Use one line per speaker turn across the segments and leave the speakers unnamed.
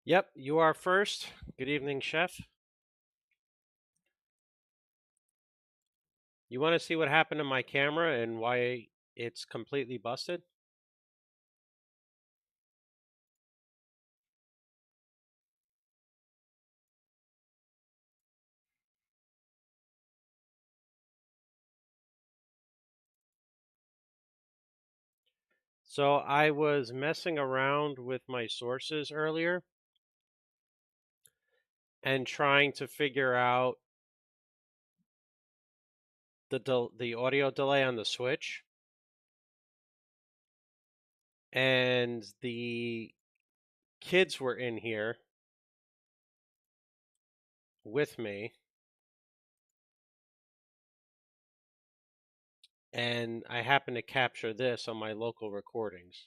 Yep, you are first. Good evening, Chef. You want to see what happened to my camera and why it's completely busted? So I was messing around with my sources earlier and trying to figure out the audio delay on the Switch, and the kids were in here with me, and I happened to capture this on my local recordings.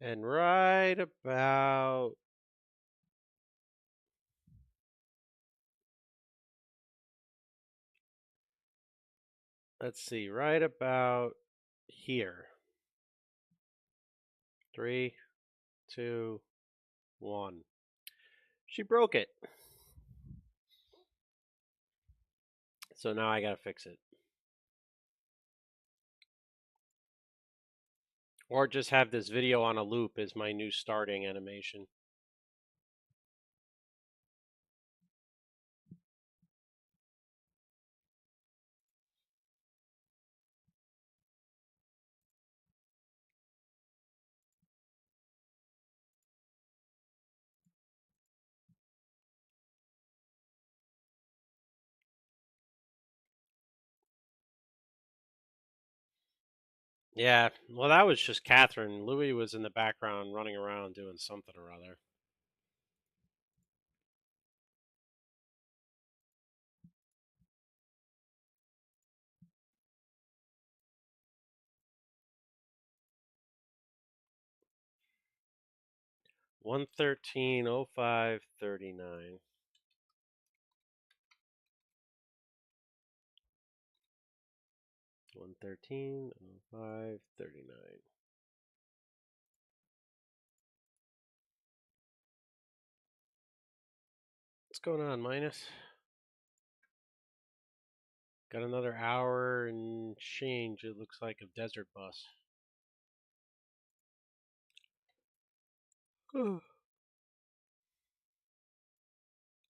And right about let's see, right about here. 3, 2, 1. She broke it. So now I gotta fix it. Or just have this video on a loop as my new starting animation. Yeah, well, that was just Catherine. Louis was in the background running around doing something or other. One 113:05:39. 113:05:39. What's going on, Minus? Got another hour and change, it looks like, of desert bus.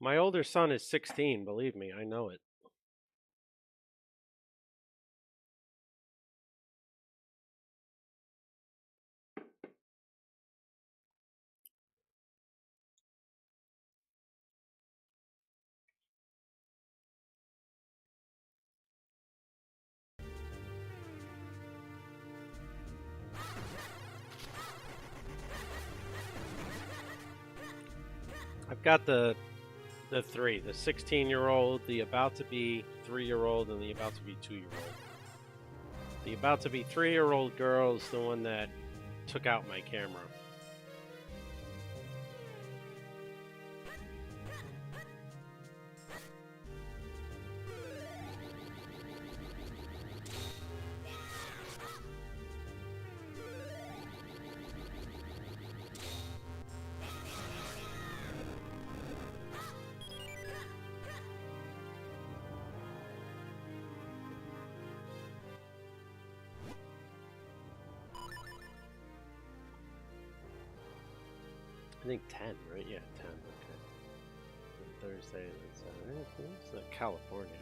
My older son is 16, believe me, I know it. I've got the three, the 16-year-old, the about to be 3-year-old, and the about to be 2-year-old. The about to be 3-year-old girl is the one that took out my camera. I think 10, right? Yeah, 10. Okay. Thursday, it's California.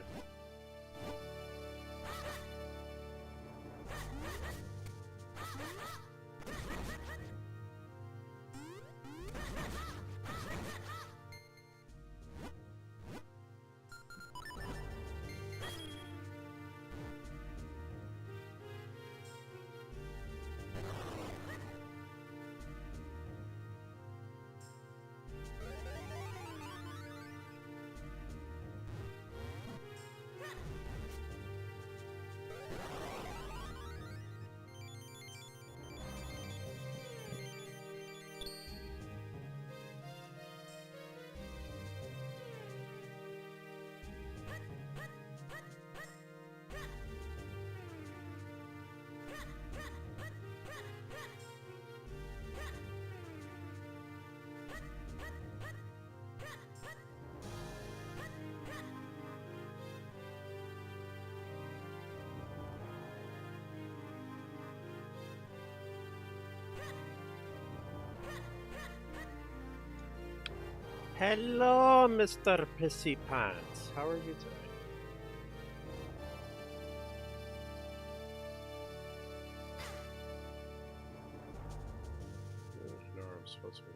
Hello, Mr. Pissy Pants. How are you today? I don't know where I'm supposed to be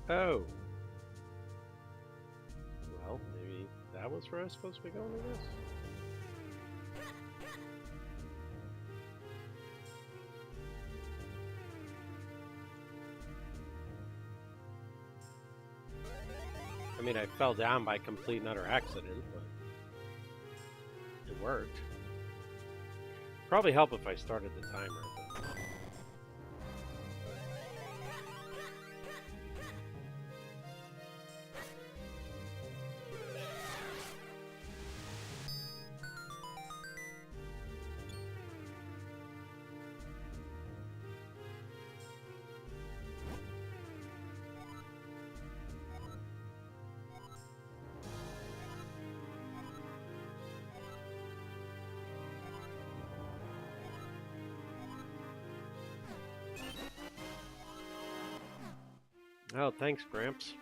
going. Oh. Well, maybe that was where I was supposed to be going, I guess. I mean, I fell down by complete and utter accident, but it worked. Probably help if I started the timer. But... Oh, thanks, Gramps.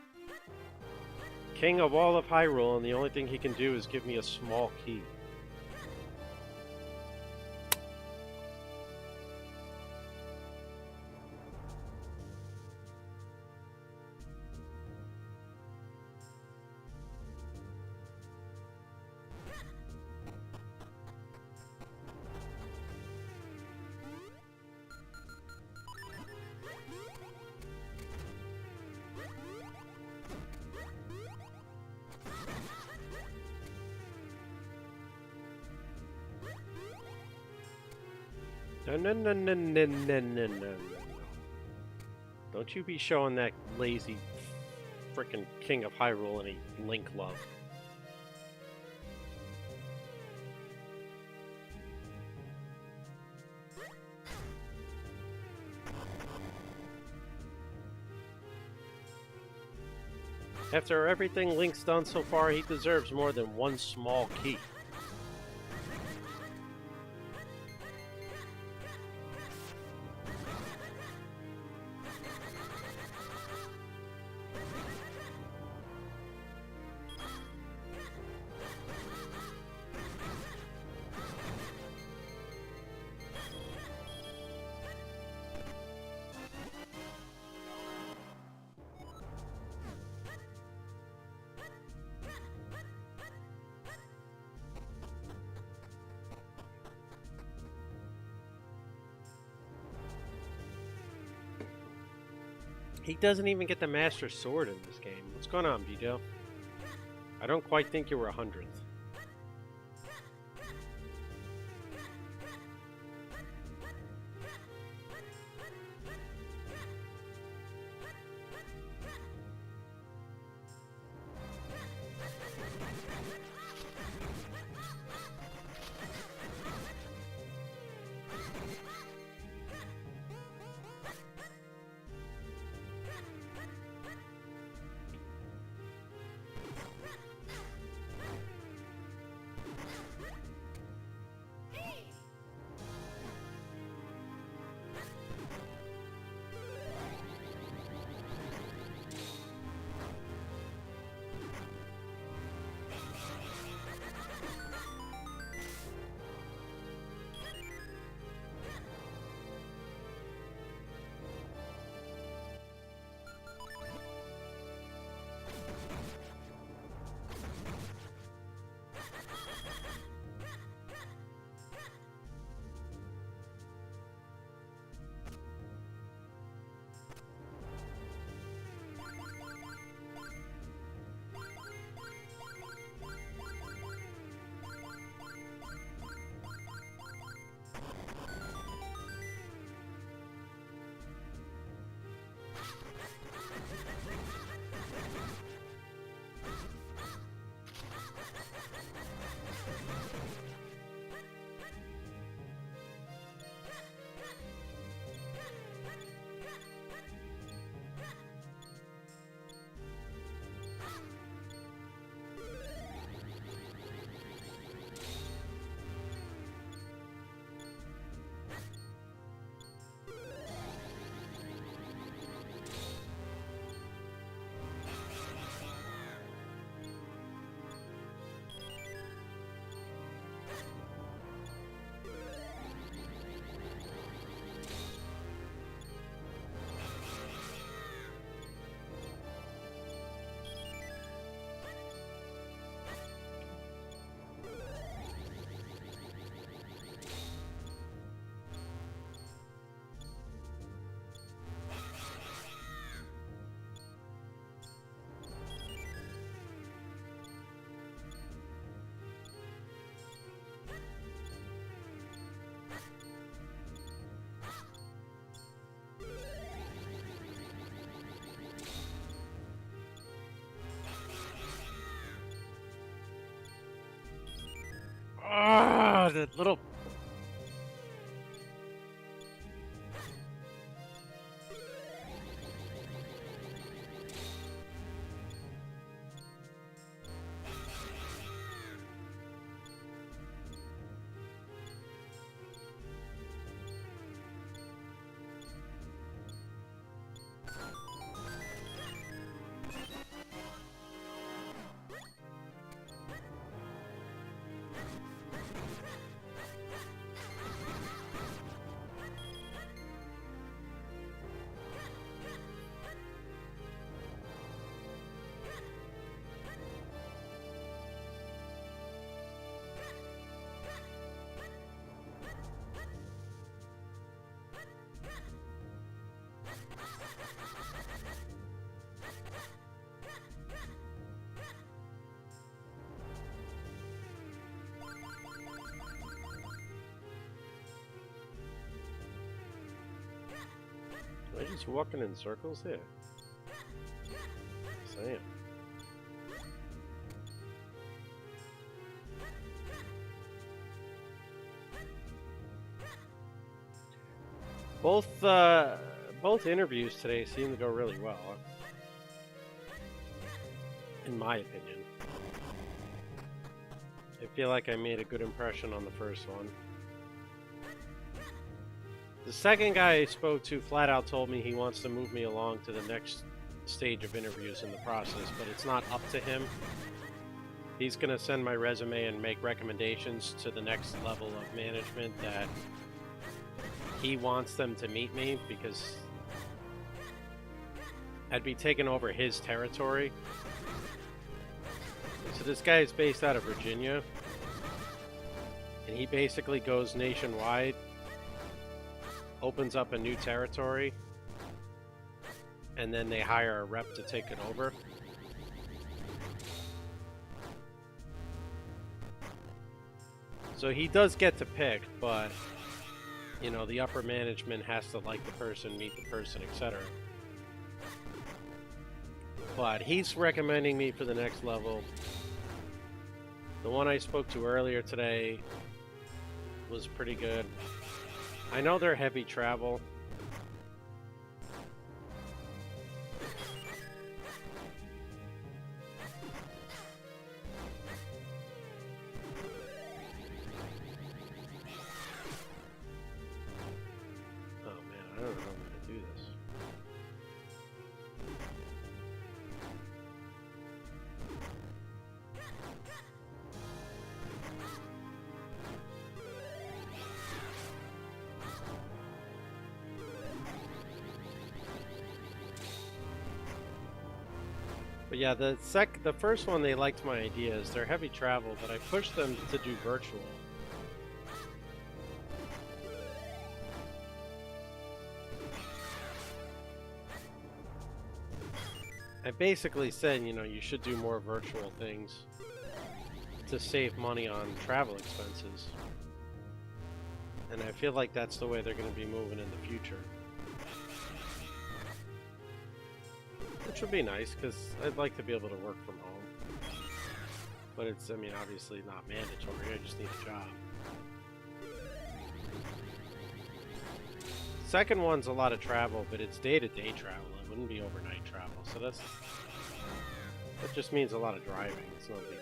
King of all of Hyrule, and the only thing he can do is give me a small key. No. Don't you be showing that lazy frickin' King of Hyrule any Link love. After everything Link's done so far, he deserves more than one small key. He doesn't even get the Master Sword in this game. What's going on, Vito? I don't quite think you were 100th. the little... Am I just walking in circles here? Yes, I am. Both interviews today seem to go really well, in my opinion. I feel like I made a good impression on the first one. The second guy I spoke to flat out told me he wants to move me along to the next stage of interviews in the process, but it's not up to him. He's going to send my resume and make recommendations to the next level of management that he wants them to meet me, because I'd be taking over his territory. So this guy is based out of Virginia, and he basically goes nationwide, opens up a new territory, and then they hire a rep to take it over. So he does get to pick, but you know, the upper management has to like the person, meet the person, etc. But he's recommending me for the next level. The one I spoke to earlier today was pretty good. I know they're heavy travel. Oh man, I don't know how I'm gonna do this. But yeah, the first one, they liked my ideas. They're heavy travel, but I pushed them to do virtual. I basically said, you know, you should do more virtual things to save money on travel expenses. And I feel like that's the way they're going to be moving in the future. Which would be nice, because I'd like to be able to work from home. But it's, I mean, obviously not mandatory. I just need a job. Second one's a lot of travel, but it's day-to-day travel. It wouldn't be overnight travel. So that just means a lot of driving. It's no big deal.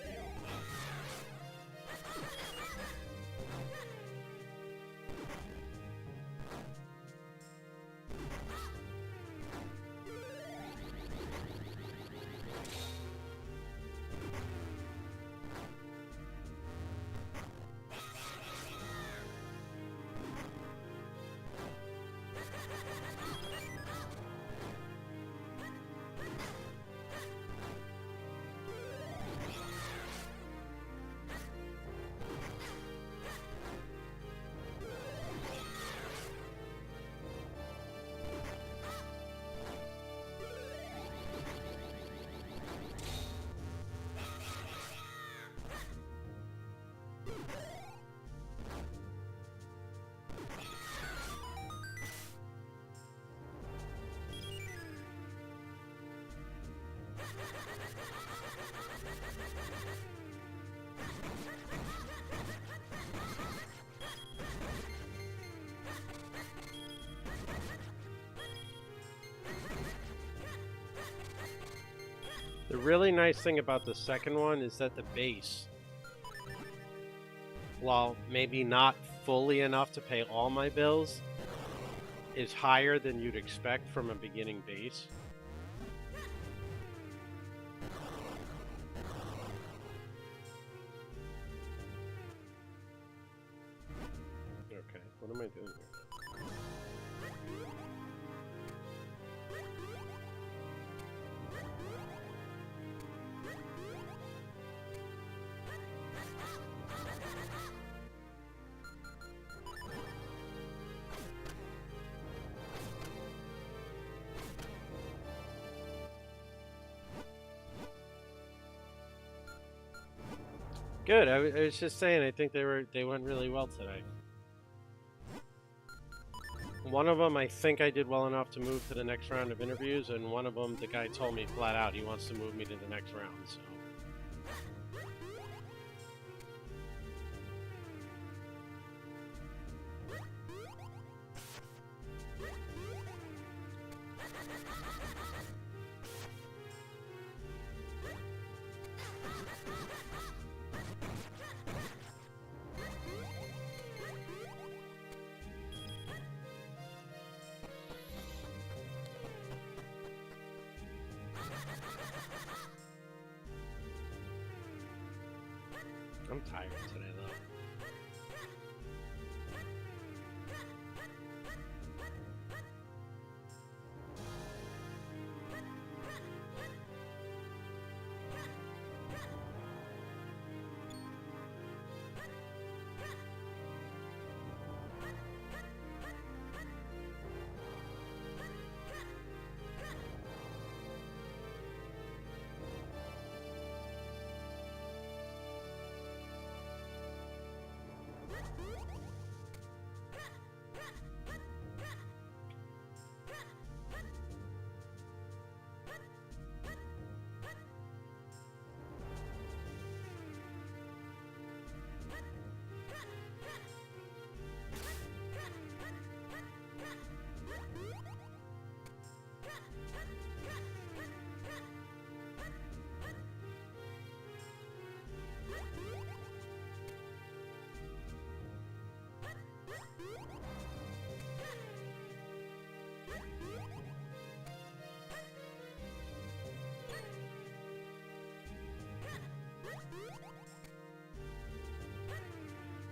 The really nice thing about the second one is that the base, while maybe not fully enough to pay all my bills, is higher than you'd expect from a beginning base. Okay, what am I doing here? Good. I was just saying. I think they went really well today. One of them, I think I did well enough to move to the next round of interviews, and one of them, the guy told me flat out he wants to move me to the next round. So. I'm tired today, though.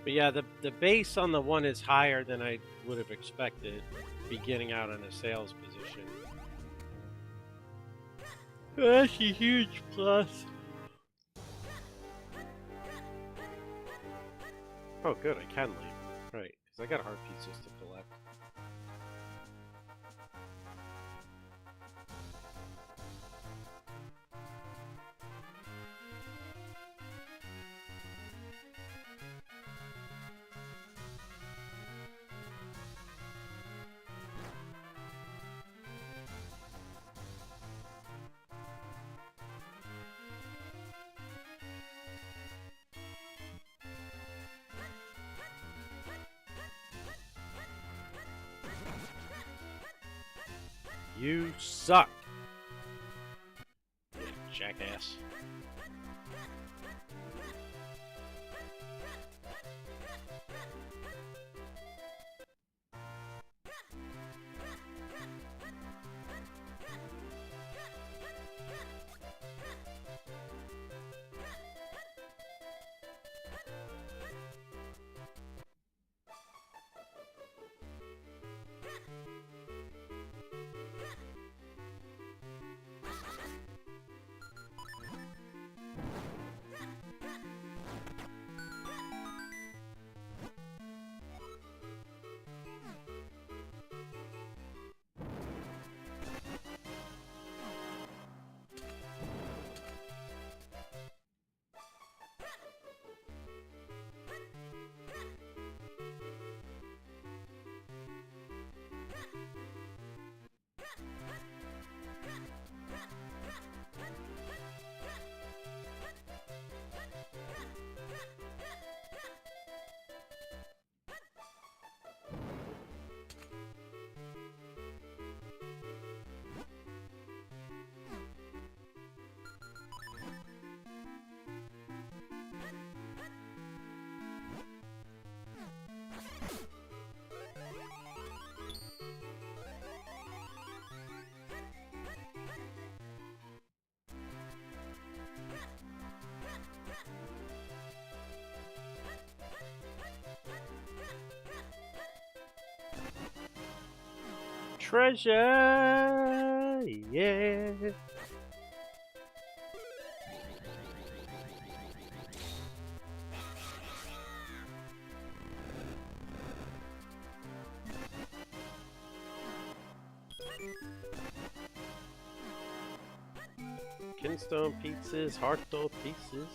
But yeah, the base on the one is higher than I would have expected, beginning out in a sales position. That's a huge plus. Oh, good, I can leave. Right, because I got heart pieces to collect. You suck, you jackass. treasure, yeah. Kinstone pieces, heart door pieces.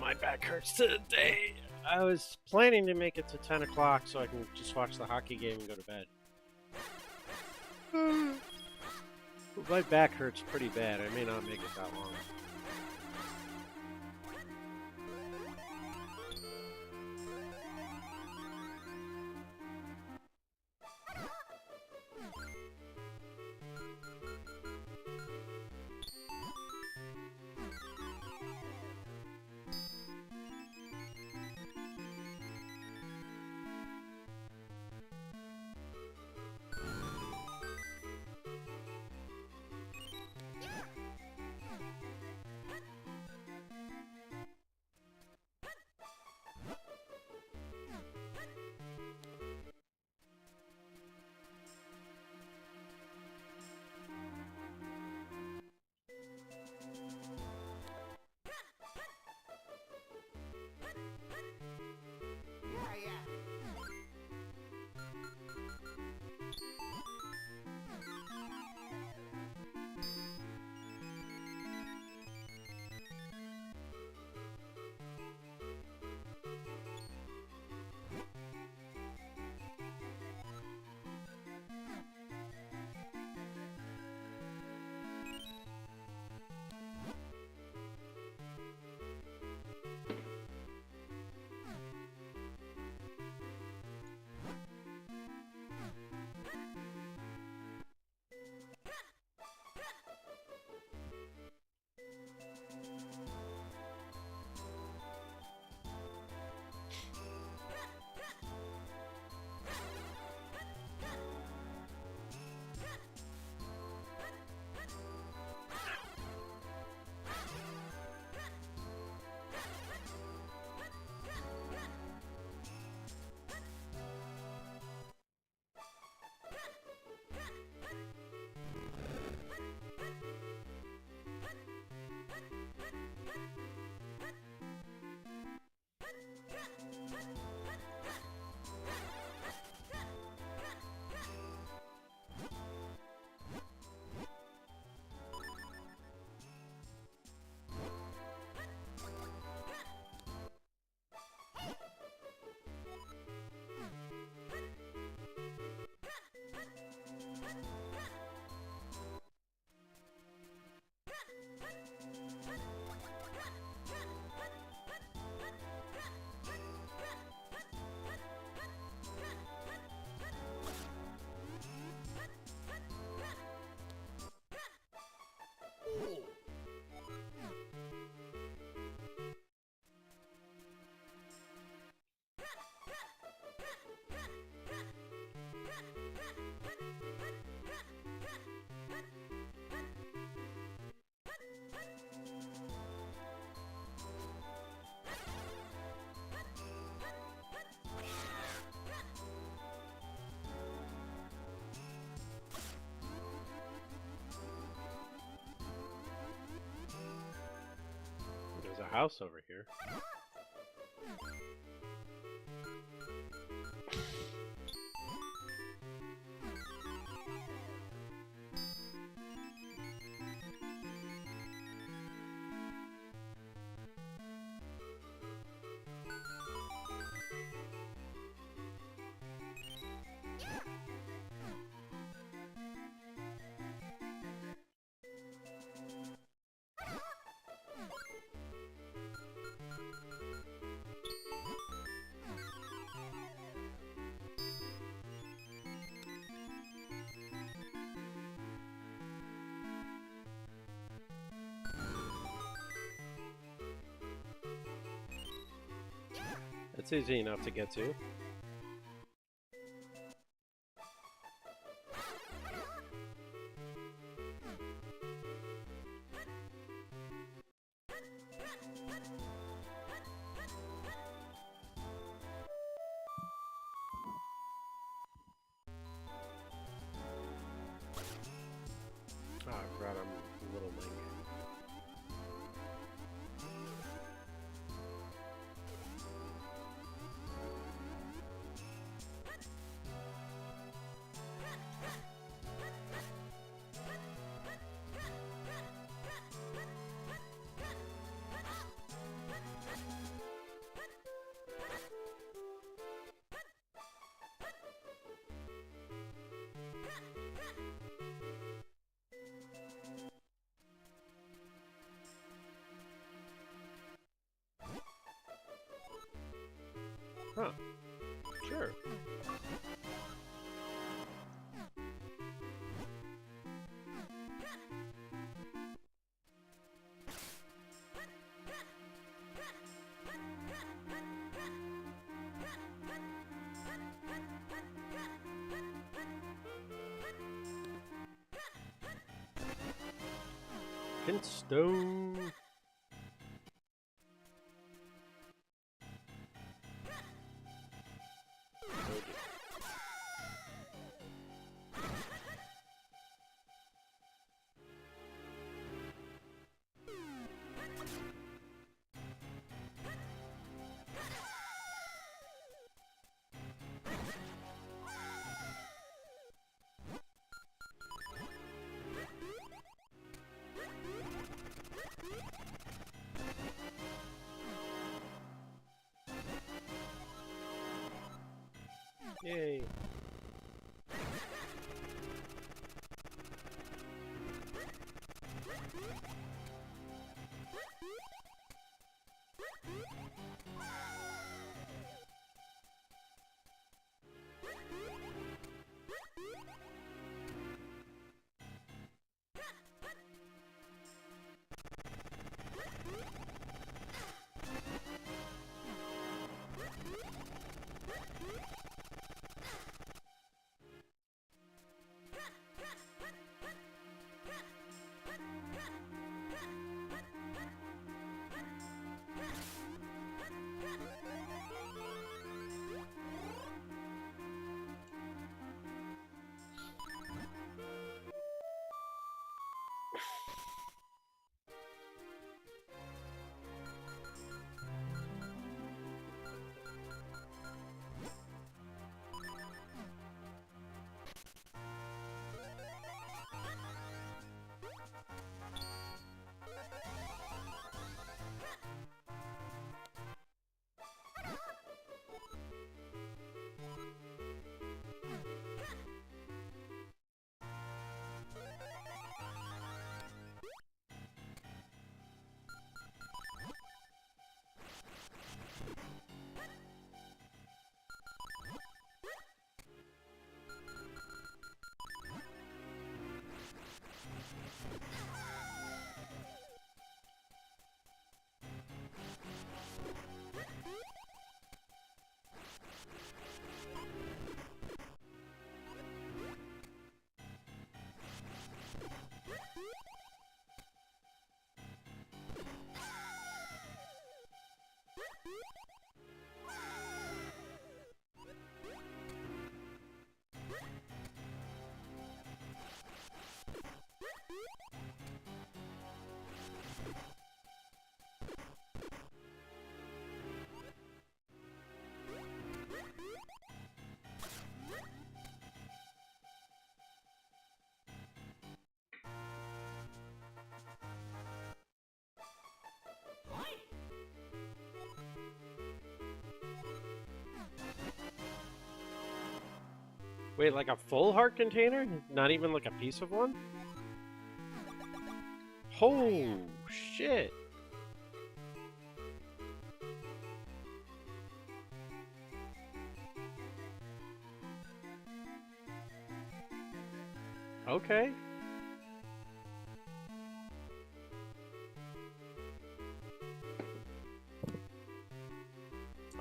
My back hurts today. I was planning to make it to 10 o'clock so I can just watch the hockey game and go to bed. My back hurts pretty bad. I may not make it that long. There's a house over here. It's easy enough to get to. Oh, I forgot I'm a little Link. Huh. Sure. Pinstone. Yay. Wait, like a full heart container? Not even like a piece of one? Oh, shit. Okay.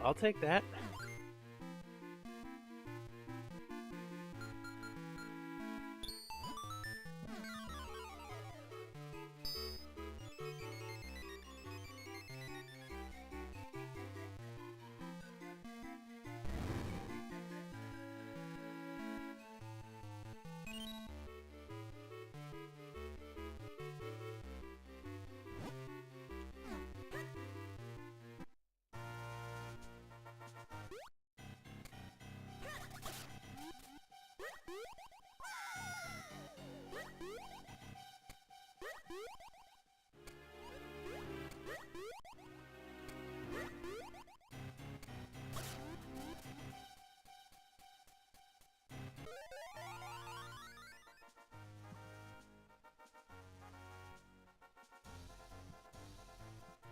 I'll take that.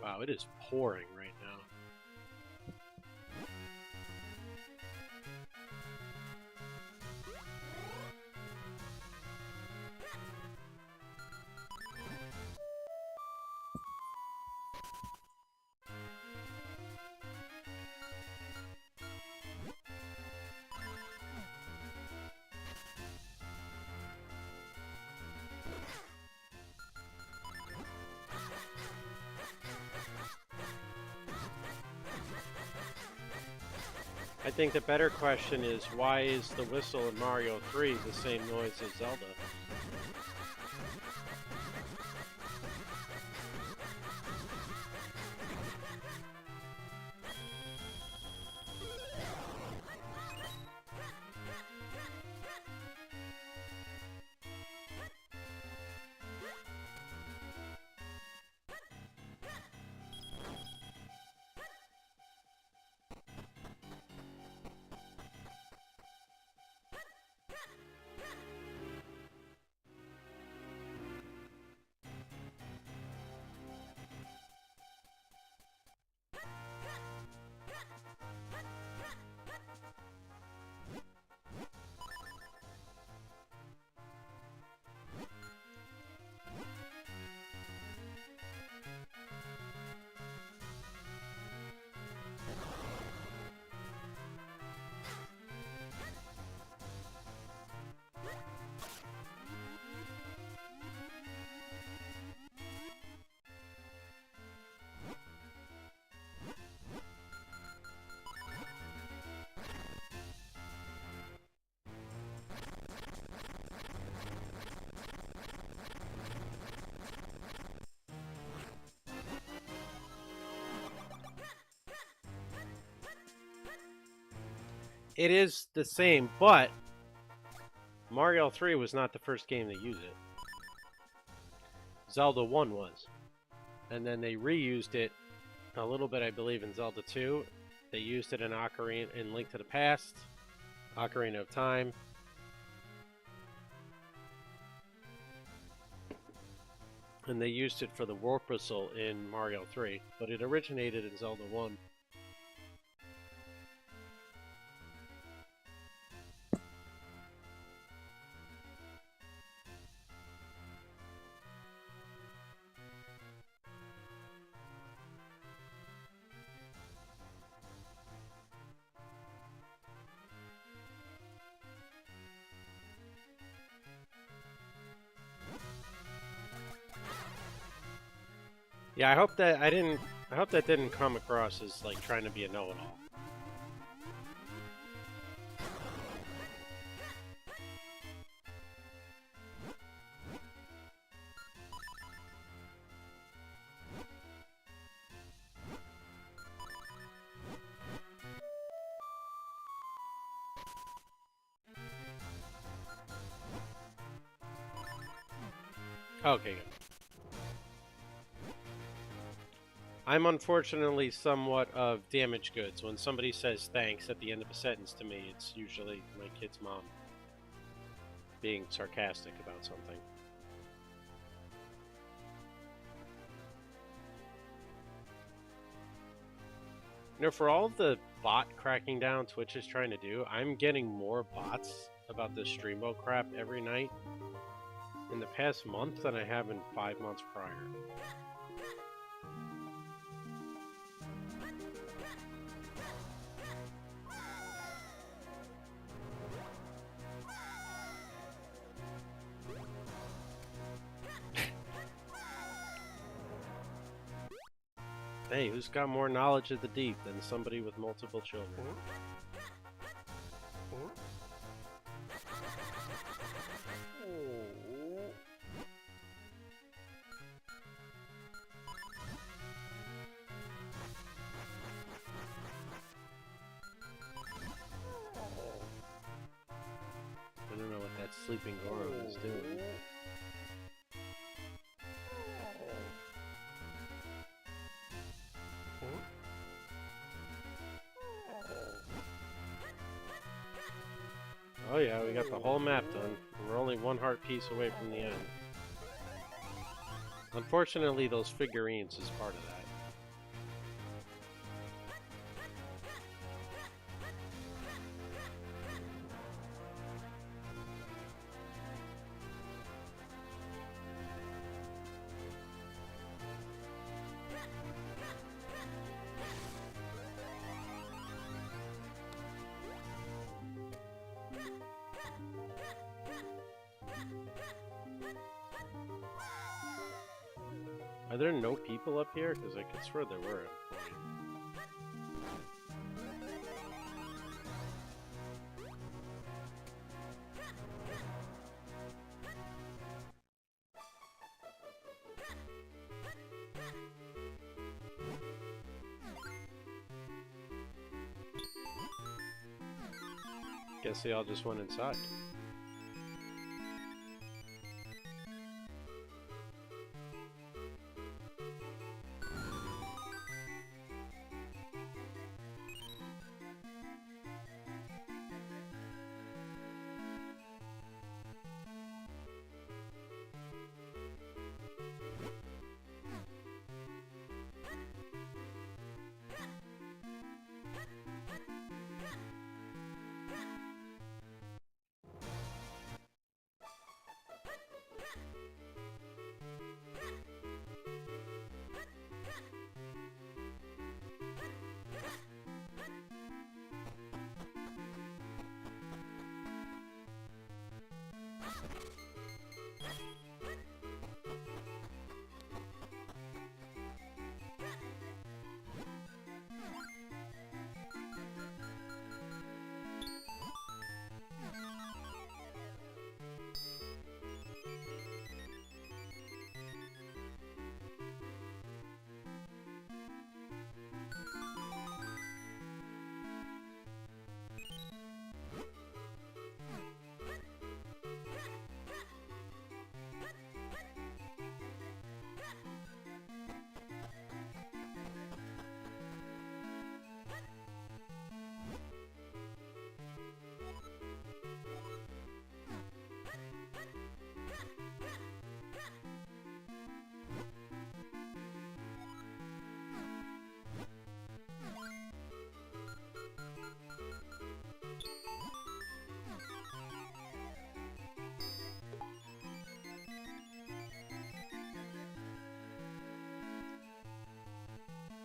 Wow, it is pouring right now. I think the better question is, why is the whistle in Mario 3 the same noise as Zelda? It is the same, but Mario 3 was not the first game to use it. Zelda 1 was. And then they reused it a little bit, I believe, in Zelda 2. They used it in Ocarina, in Link to the Past, Ocarina of Time. And they used it for the warp whistle in Mario 3, but it originated in Zelda 1. Yeah, I hope that didn't come across as like trying to be a know-it-all. Okay, good. I'm unfortunately somewhat of damaged goods. When somebody says thanks at the end of a sentence to me, it's usually my kid's mom being sarcastic about something. You know, for all of the bot cracking down Twitch is trying to do, I'm getting more bots about this Streambo crap every night in the past month than I have in 5 months prior. Hey, who's got more knowledge of the deep than somebody with multiple children? I don't know what that sleeping Goro is doing. Oh yeah, we got the whole map done. We're only one heart piece away from the end. Unfortunately, those figurines is part of that. Are there no people up here? Because I could swear there were. Guess they all just went inside.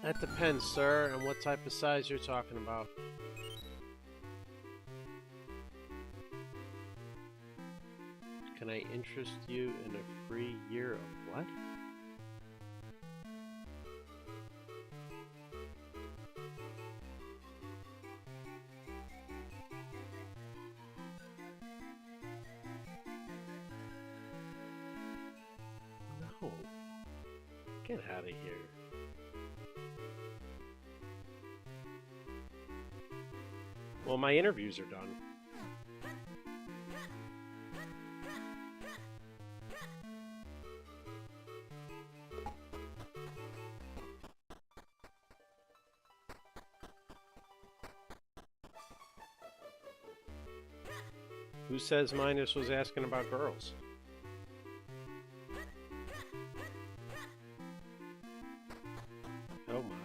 That depends, sir, on what type of size you're talking about. Can I interest you in a free year of what? No. Get out of here. Well, my interviews are done. Who says Minus was asking about girls? Oh my.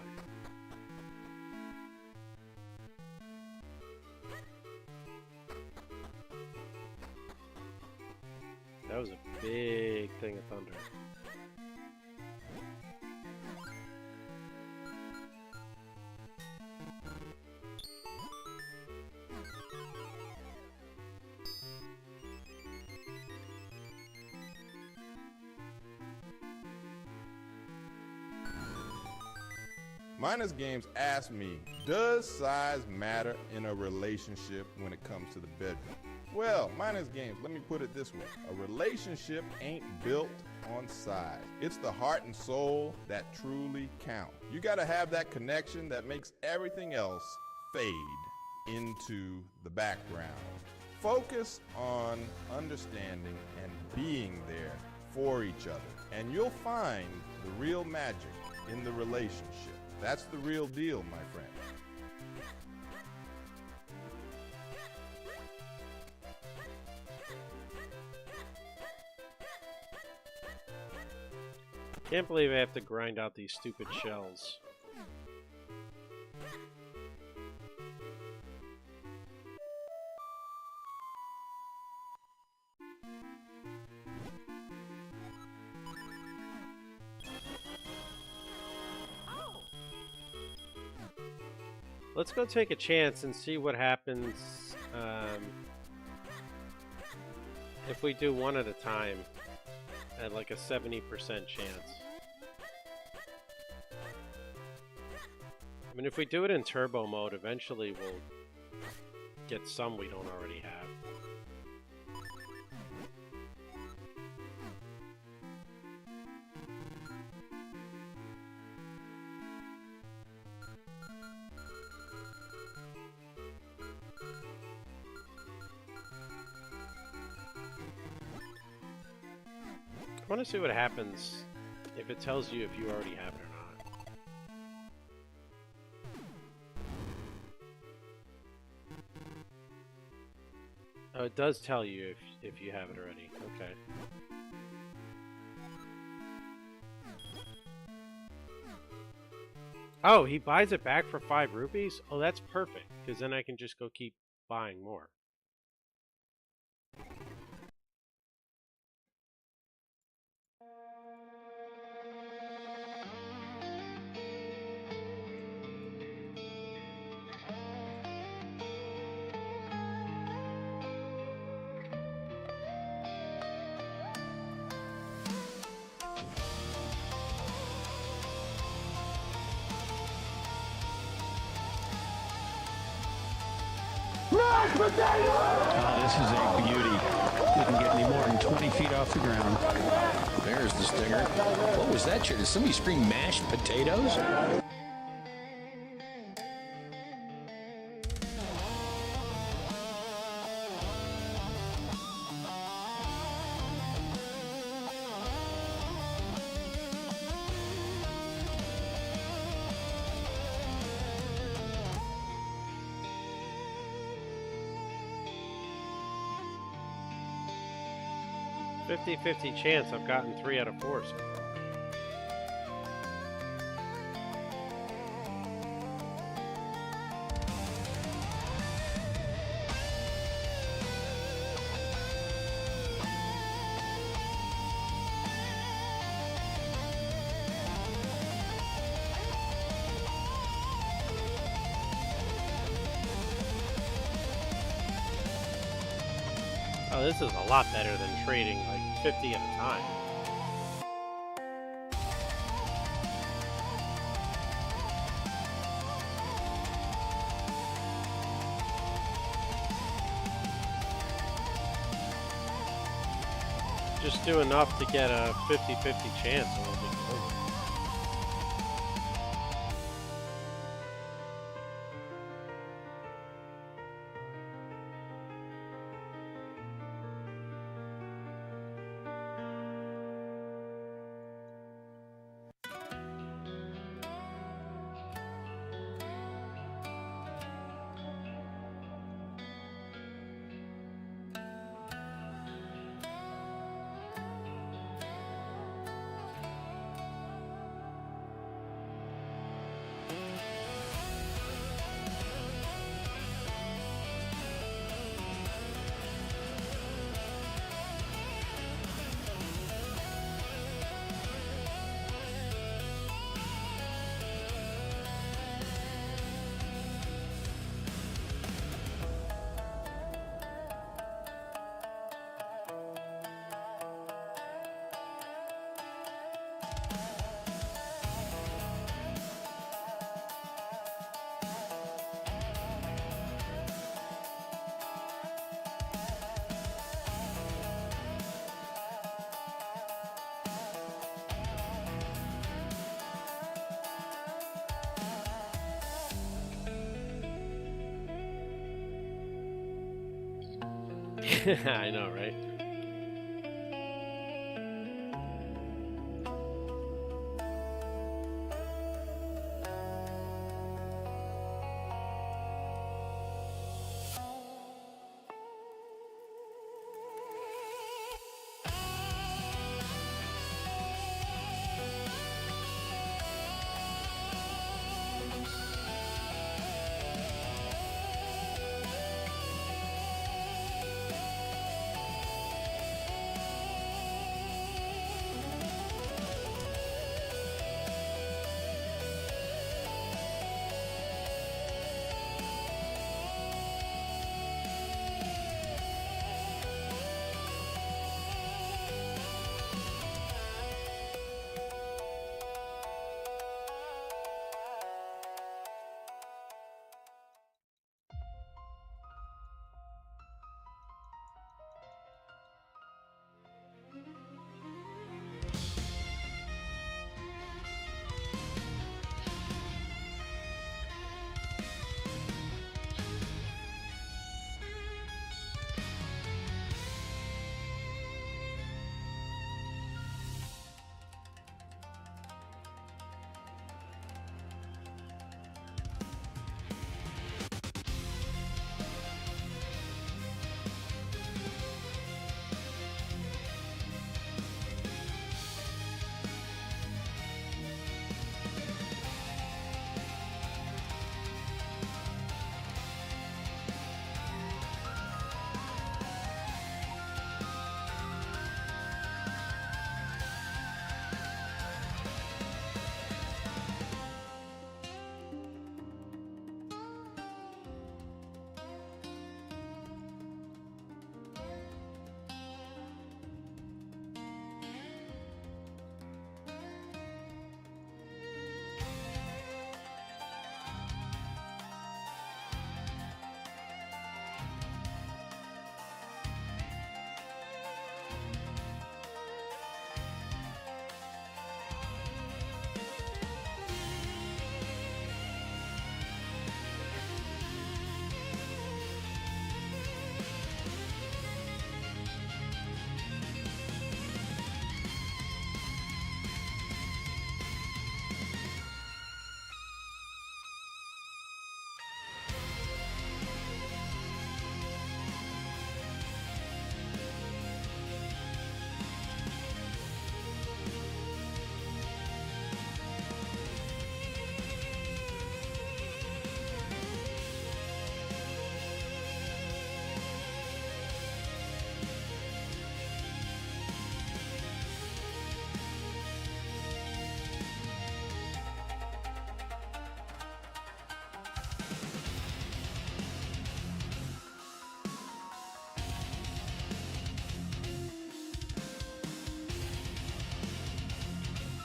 That was a big thing of thunder.
Minus Games asked me, does size matter in a relationship when it comes to the bedroom? Well, Minus Games, let me put it this way. A relationship ain't built on size. It's the heart and soul that truly count. You gotta have that connection that makes everything else fade into the background. Focus on understanding and being there for each other, and you'll find the real magic in the relationship. That's the real deal, my friend.
Can't believe I have to grind out these stupid shells. Let's go take a chance and see what happens if we do one at a time at like a 70% chance. I mean, if we do it in turbo mode, eventually we'll get some we don't already have. I want to see what happens if it tells you if you already have it or not. Oh, it does tell you if you have it already. Okay. Oh, he buys it back for 5 rupees? Oh, that's perfect, because then I can just go keep buying more.
Oh, this is a beauty. Didn't get any more than 20 feet off the ground.
There's the stinger. What was that shit? Did somebody scream mashed potatoes?
$50-50 chance I've gotten 3 out of 4 so far. Oh, this is a lot better than trading like 50 at a time. Just do enough to get a 50-50 chance and we'll be over. I know, right?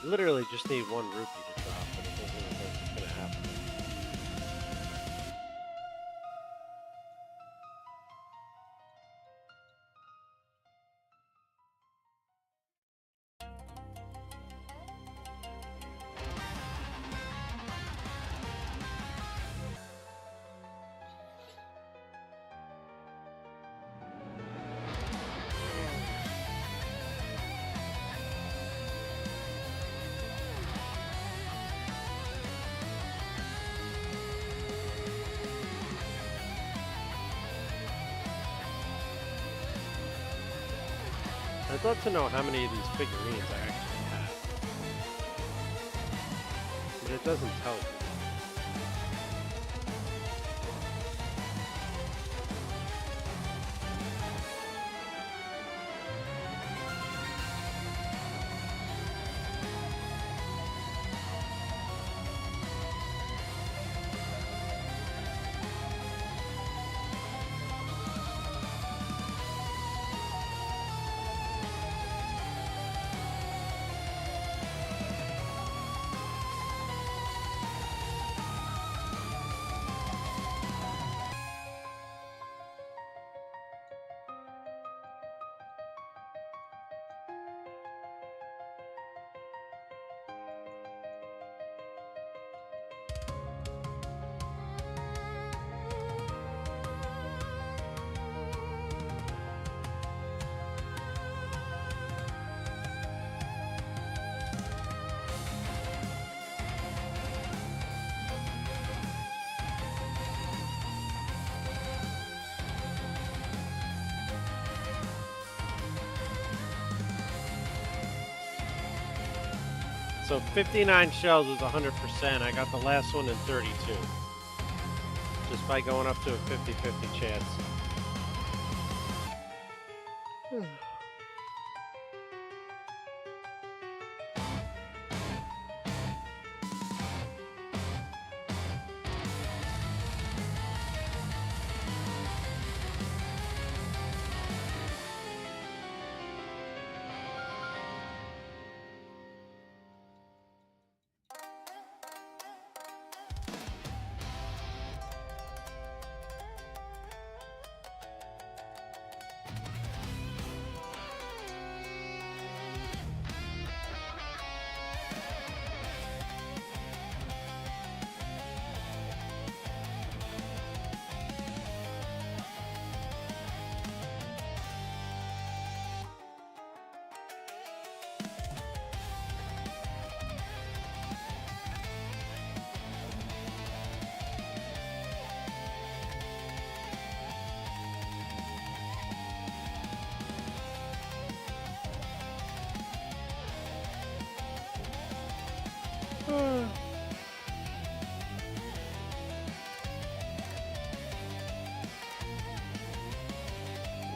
Literally just need one rupee to drop, but it doesn't look like it's gonna happen. I'd love to know how many of these figurines I actually have. But it doesn't tell you. So 59 shells is 100%. I got the last one in 32. Just by going up to a 50-50 chance.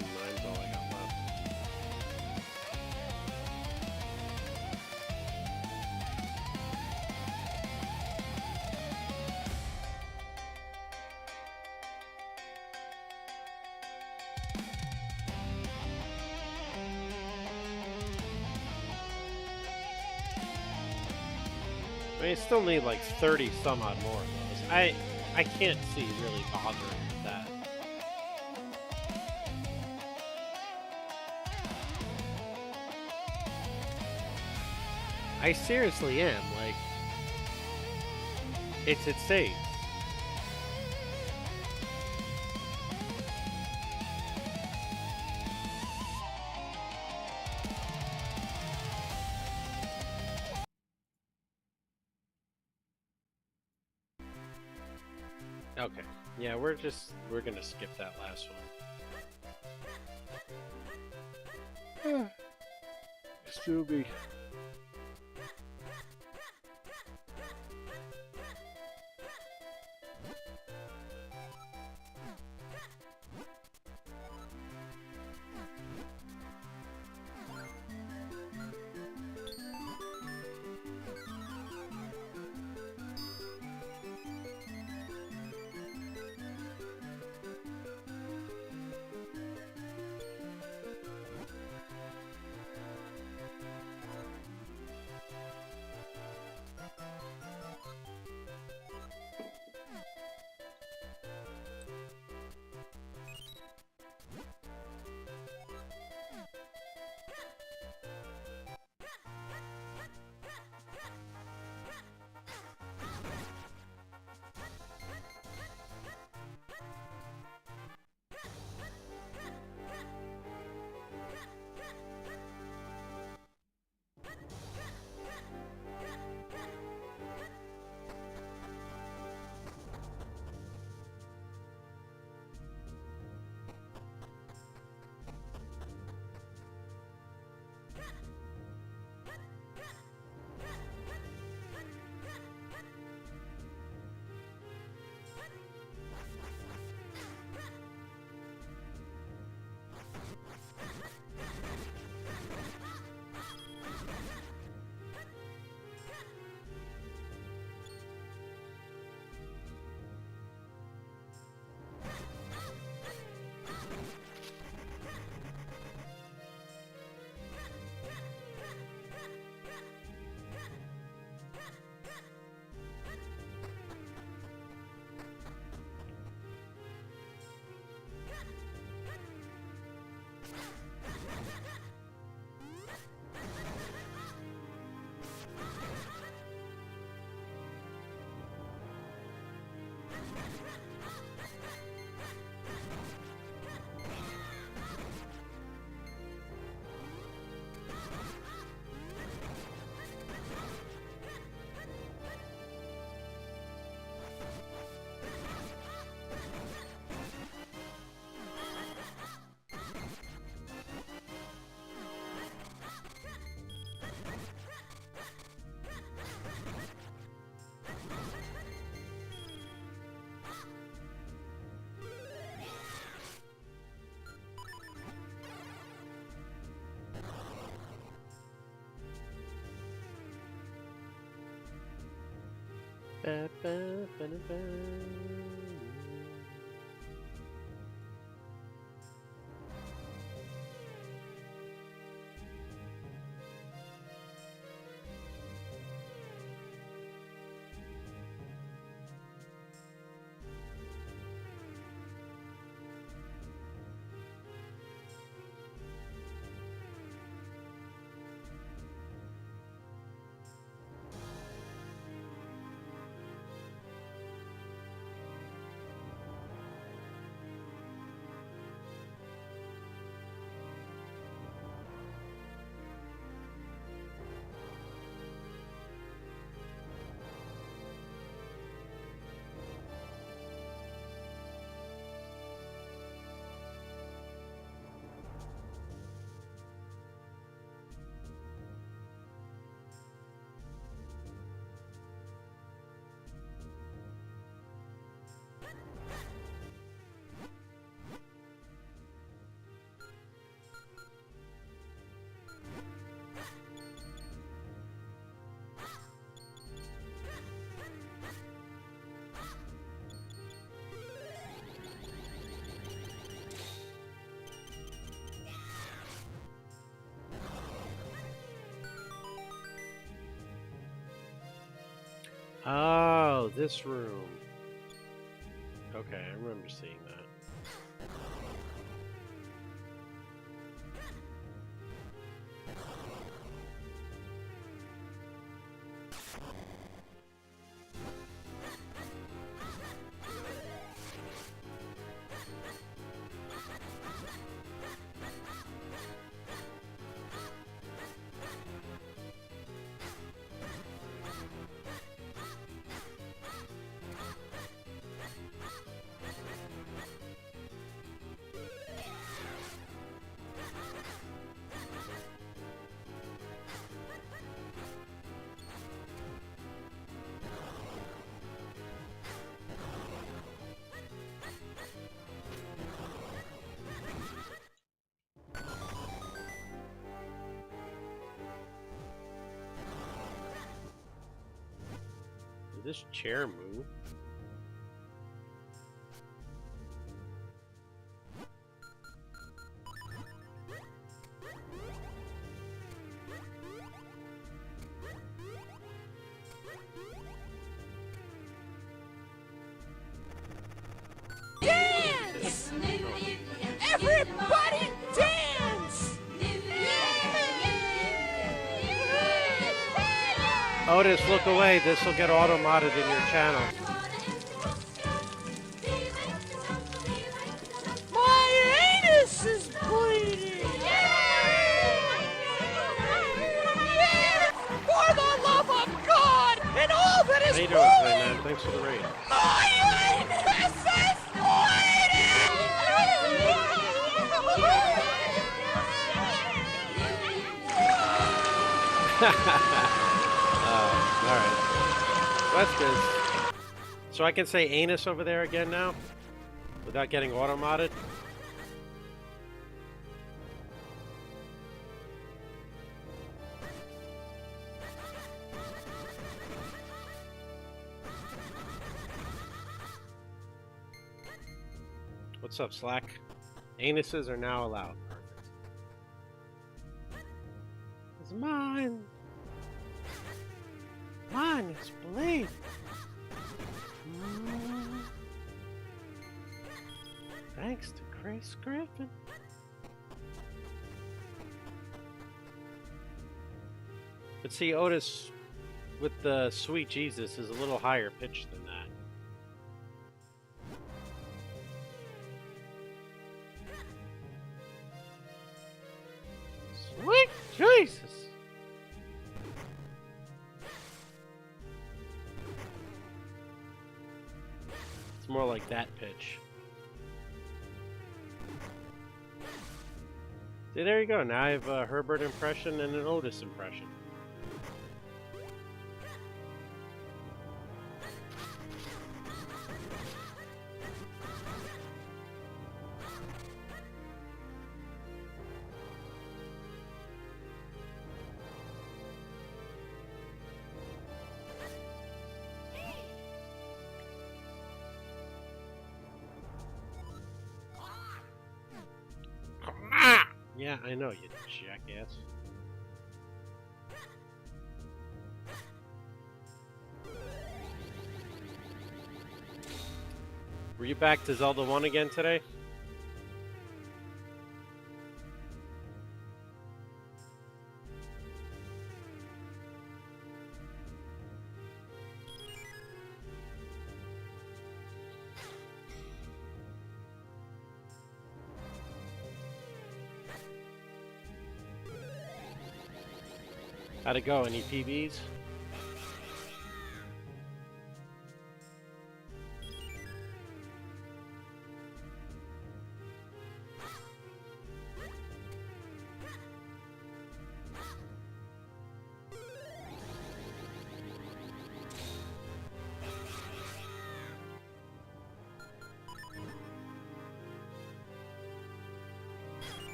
Mine's all I got left. I mean, I still need like 30 some odd more of those. I can't see really bothering with that. I seriously am, like, it's insane. Okay, yeah, we're gonna skip that last one. Scooby. Oh, this room. Okay, I remember seeing that. Did this chair move?
Dance! Everybody dance!
Otis, look away. This will get auto-modded in your channel.
My anus is bleeding! For the love of God and all that is
How you doing today, man? Thanks for the raid.
my anus is
Alright. That's good. So I can say anus over there again now? Without getting auto-modded? What's up, Slack? Anuses are now allowed. It's mine. Mine is bleed. Thanks to Chris Griffin. But see, Otis with the Sweet Jesus is a little higher pitched than that. Sweet Jesus! It's more like that pitch. See, there you go. Now I have a Herbert impression and an Otis impression. Yeah, I know, you jackass. Were you back to Zelda 1 again today? How'd it go? Any PBs?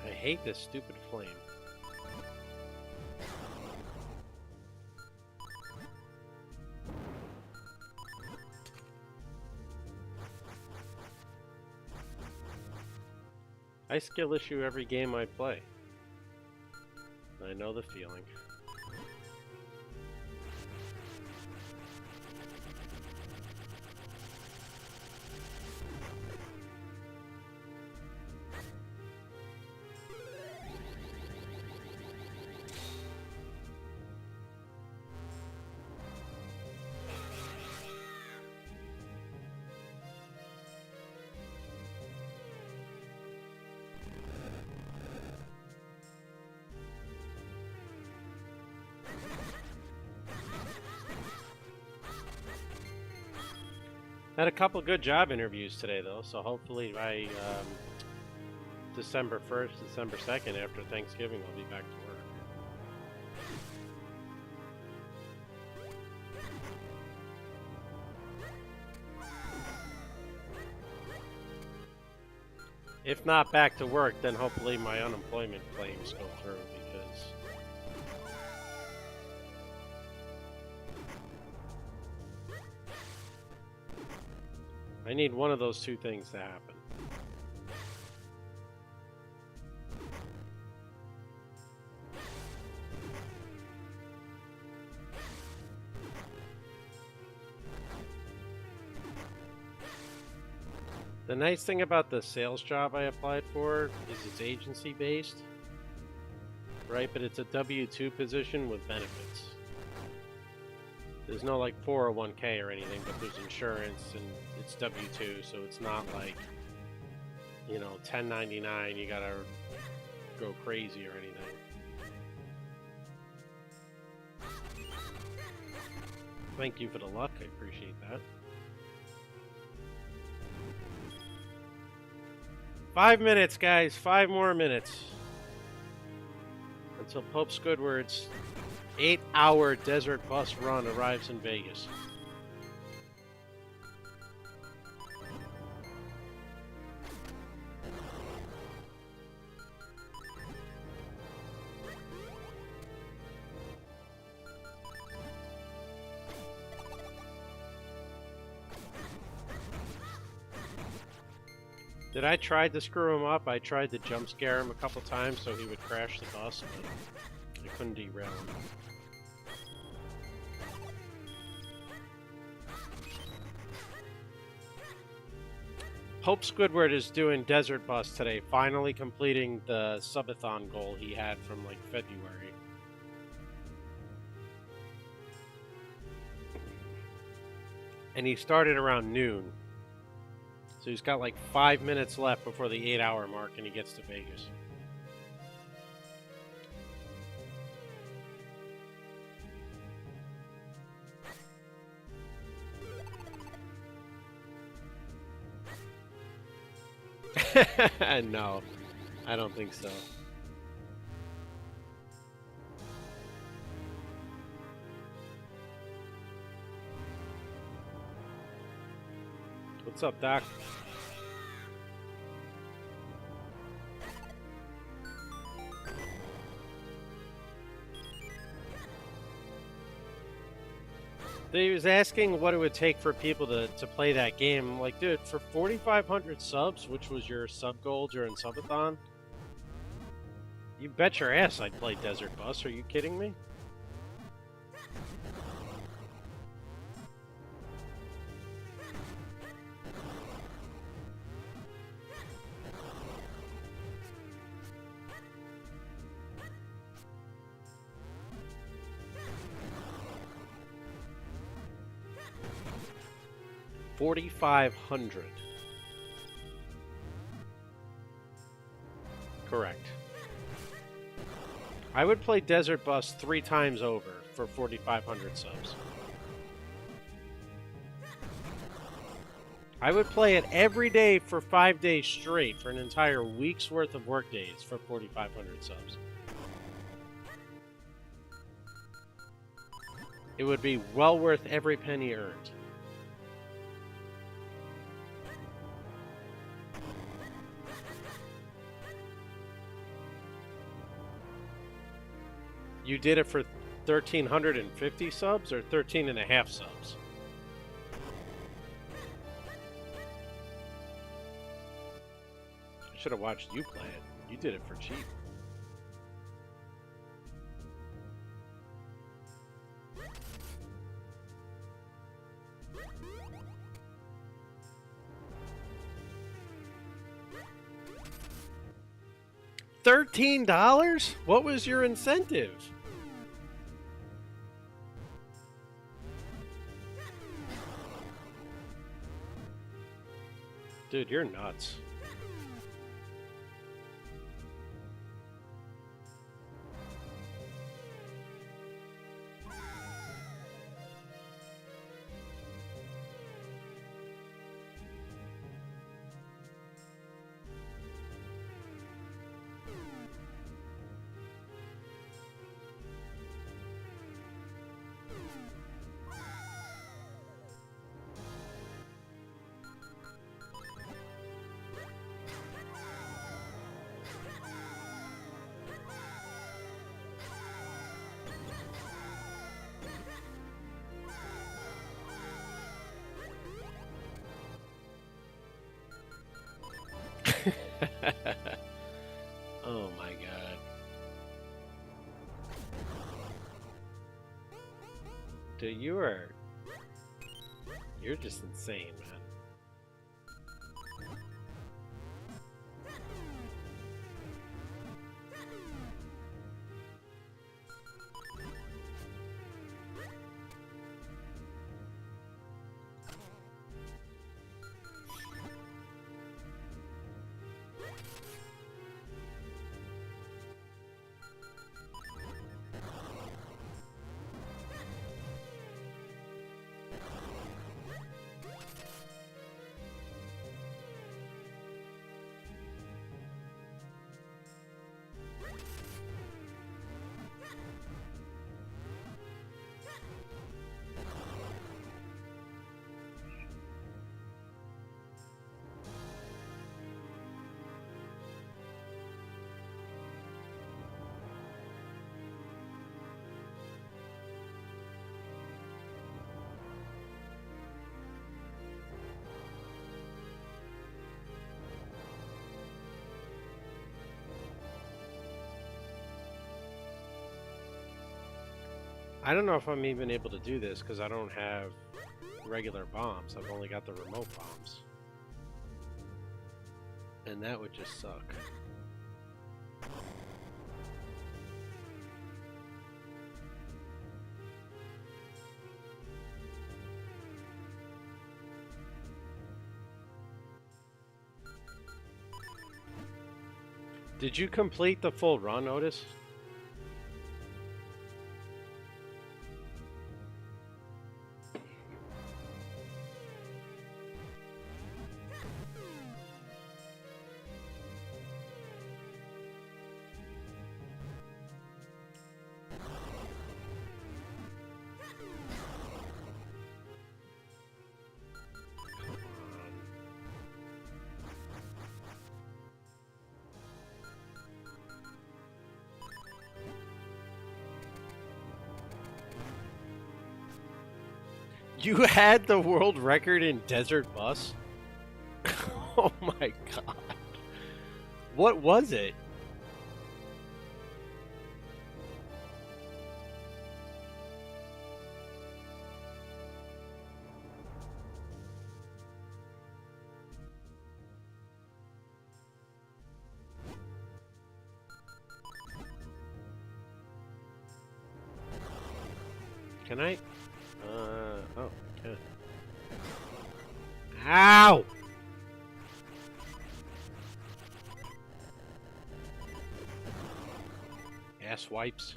I hate this stupid flame. I skill issue every game I play. I know the feeling. Had a couple good job interviews today, though, so hopefully by December 1st, December 2nd, after Thanksgiving, I'll be back to work. If not back to work, then hopefully my unemployment claims go through, because I need one of those two things to happen. The nice thing about the sales job I applied for is it's agency based, right? But it's a W-2 position with benefits. There's no like 401k or anything, but there's insurance and it's W-2, so it's not like, you know, 1099, you gotta go crazy or anything. Thank you for the luck, I appreciate that. 5 minutes, guys, 5 more minutes. Until Pope Squidward's 8-hour desert bus run arrives in Vegas. Did I try to screw him up? I tried to jump scare him a couple times so he would crash the bus, but I couldn't derail him. Pope Squidward is doing Desert Bus today, finally completing the subathon goal he had from like February. And he started around noon. So he's got like 5 minutes left before the 8-hour mark and he gets to Vegas. No, I don't think so. What's up, Doc? They was asking what it would take for people to play that game. I'm like, dude, for 4,500 subs, which was your sub goal during Subathon, you bet your ass I'd play Desert Bus. Are you kidding me? $4,500. Correct. I would play Desert Bus 3 times over for 4,500 subs. I would play it every day for 5 days straight for an entire week's worth of work days for 4,500 subs. It would be well worth every penny earned. You did it for 1,350 subs or 13 and a half subs? I should have watched you play it. You did it for cheap. $13? What was your incentive? Dude, you're nuts. Oh my god. Dude, you're just insane, man. I don't know if I'm even able to do this because I don't have regular bombs. I've only got the remote bombs. And that would just suck. Did you complete the full run, Otis? You had the world record in desert bus? Oh my god. What was it? Can I? Oh, okay. Ow! Ass wipes.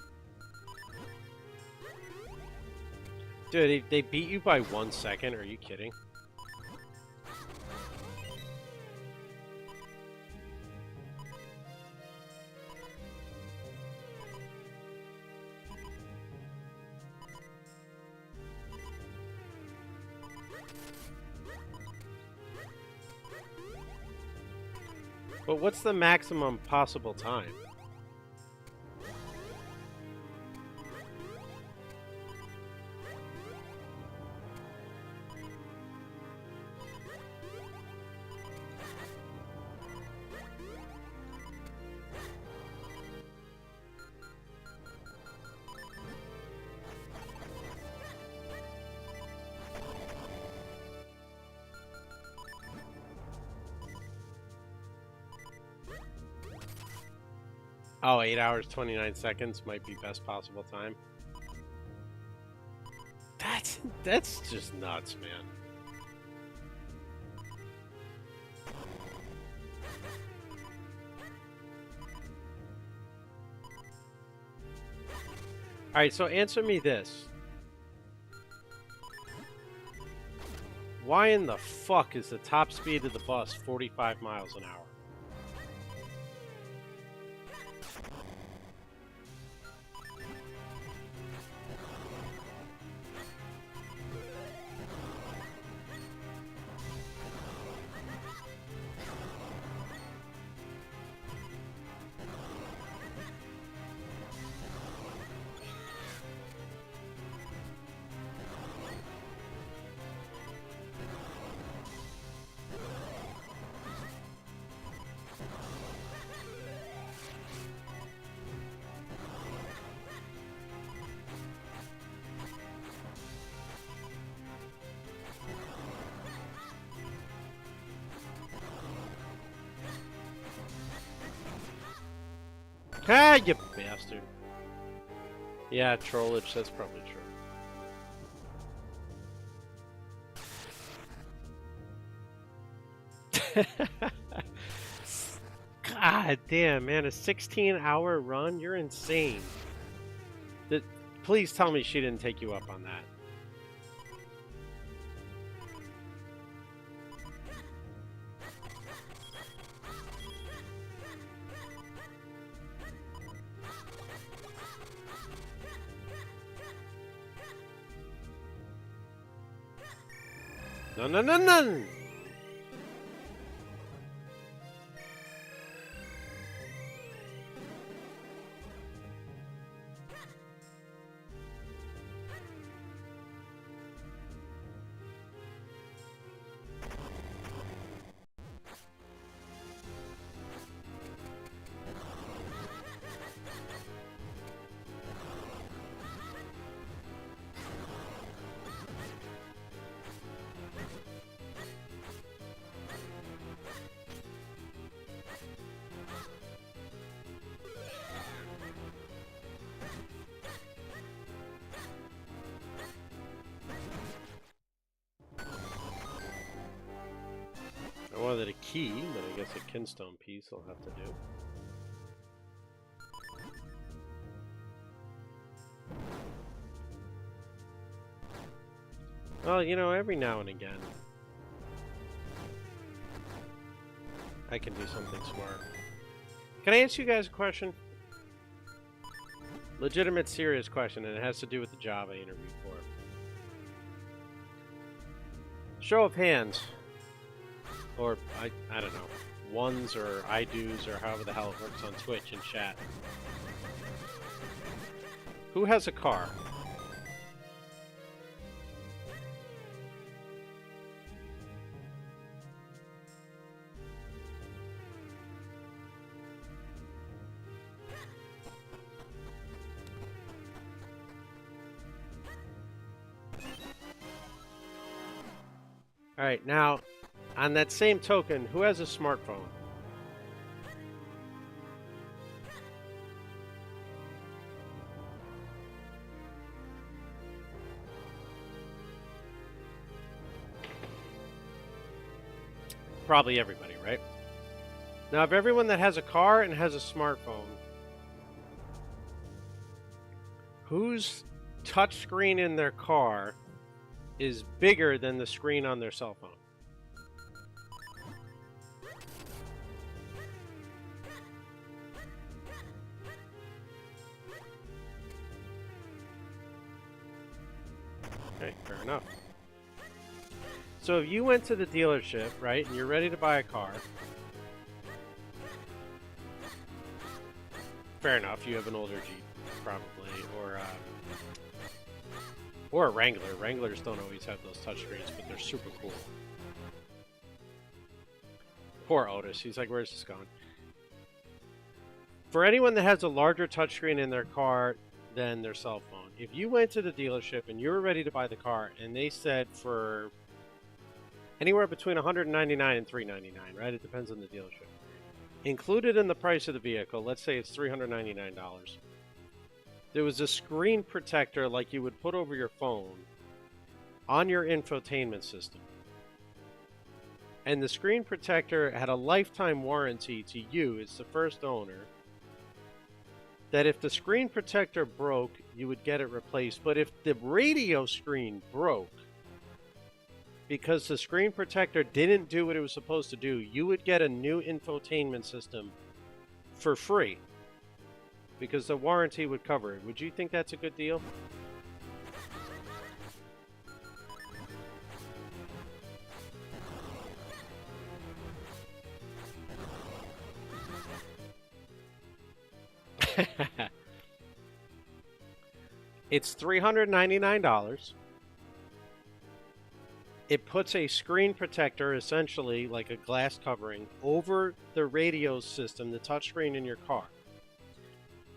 Dude, they beat you by 1 second? Are you kidding? But what's the maximum possible time? Oh, 8 hours, 29 seconds might be best possible time. That's just nuts, man. All right, so answer me this. Why in the fuck is the top speed of the bus 45 miles an hour? Ah, you bastard. Yeah, trollage, that's probably true. God damn, man, a 16-hour run? You're insane. Please tell me she didn't take you up on that. No, no, no, no! I wanted a key, but I guess a kinstone piece I'll have to do. Well, you know, every now and again, I can do something smart. Can I ask you guys a question? Legitimate, serious question, and it has to do with the job I interviewed for. Show of hands. Or, I don't know, ones or I do's or however the hell it works on Twitch and chat. Who has a car? All right, now, on that same token, who has a smartphone? Probably everybody, right? Now, of everyone that has a car and has a smartphone, whose touchscreen in their car is bigger than the screen on their cell phone? Okay, fair enough. So if you went to the dealership, right, and you're ready to buy a car, fair enough, you have an older Jeep, probably, or a Wrangler. Wranglers don't always have those touchscreens, but they're super cool. Poor Otis, he's like, where's this going? For anyone that has a larger touchscreen in their car than their cell phone, if you went to the dealership and you were ready to buy the car, and they said for anywhere between $199 and $399, right? It depends on the dealership. Included in the price of the vehicle, let's say it's $399. There was a screen protector like you would put over your phone on your infotainment system. And the screen protector had a lifetime warranty to you as the first owner, that if the screen protector broke, you would get it replaced. But if the radio screen broke, because the screen protector didn't do what it was supposed to do, you would get a new infotainment system for free, because the warranty would cover it. Would you think that's a good deal? It's $399. It puts a screen protector, essentially like a glass covering, over the radio system, the touchscreen in your car.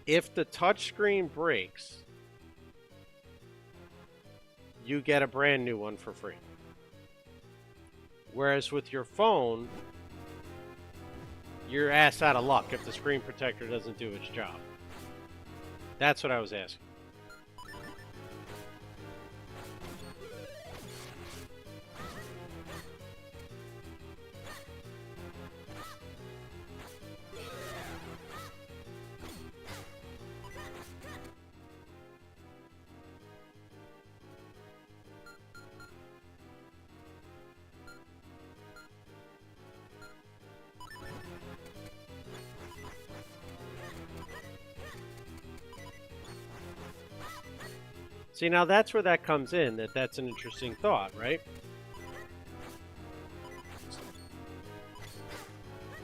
If the touchscreen breaks, you get a brand new one for free. Whereas with your phone, you're ass out of luck if the screen protector doesn't do its job. That's what I was asking. See, now that's where that comes in, that's an interesting thought, right?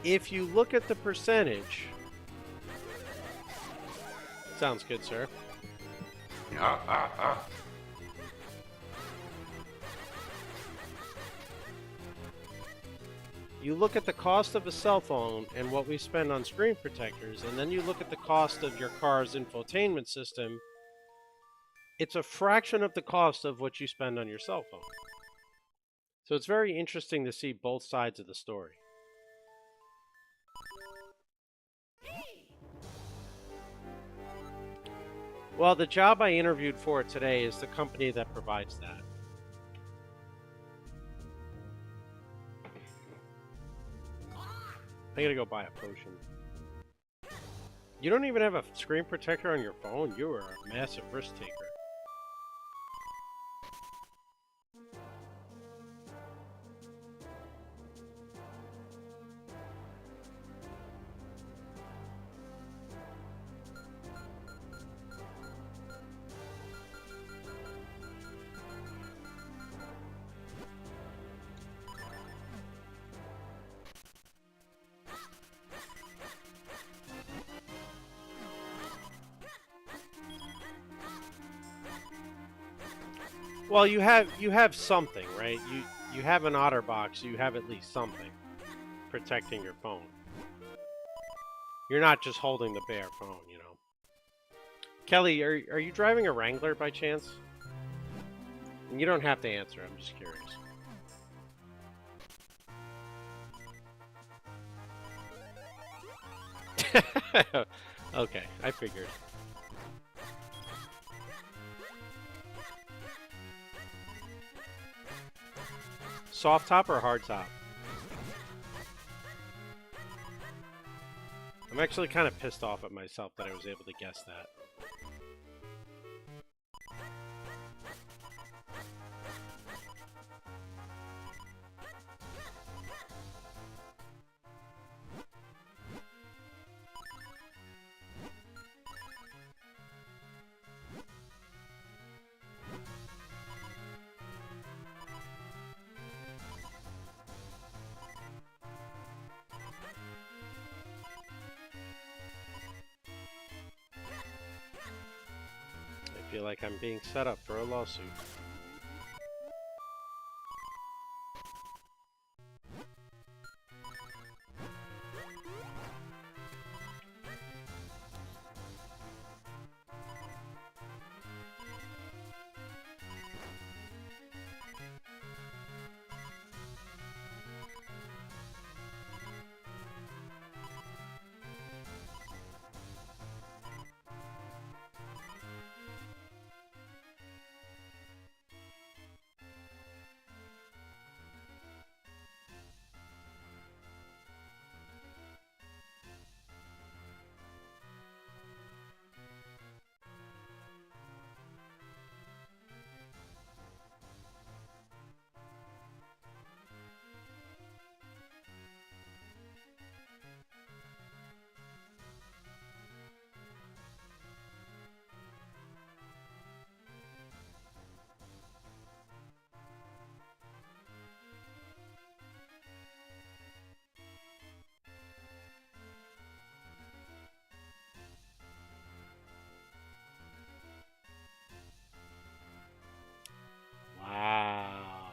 If you look at the percentage... Sounds good, sir. You look at the cost of a cell phone and what we spend on screen protectors, and then you look at the cost of your car's infotainment system, it's a fraction of the cost of what you spend on your cell phone. So it's very interesting to see both sides of the story. Well, the job I interviewed for today is the company that provides that. I gotta go buy a potion. You don't even have a screen protector on your phone? You are a massive risk taker. Well, you have something, right? You have an OtterBox, you have at least something protecting your phone. You're not just holding the bare phone, you know. Kelly, are you driving a Wrangler by chance? And you don't have to answer, I'm just curious. Okay, I figured. Soft top or hard top? I'm actually kind of pissed off at myself that I was able to guess that. I feel like I'm being set up for a lawsuit. Wow.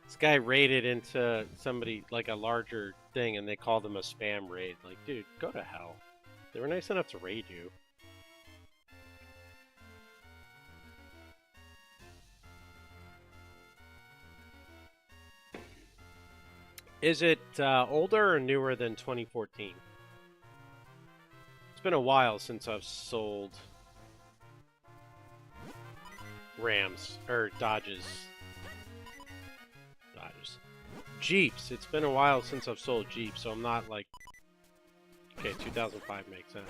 This guy raided into somebody, like a larger thing, and they called him a spam raid. Like, dude, go to hell. They were nice enough to raid you. Is it older or newer than 2014? It's been a while since I've sold Rams, or Dodges. Jeeps. It's been a while since I've sold Jeeps, so I'm not like... Okay, 2005 makes sense.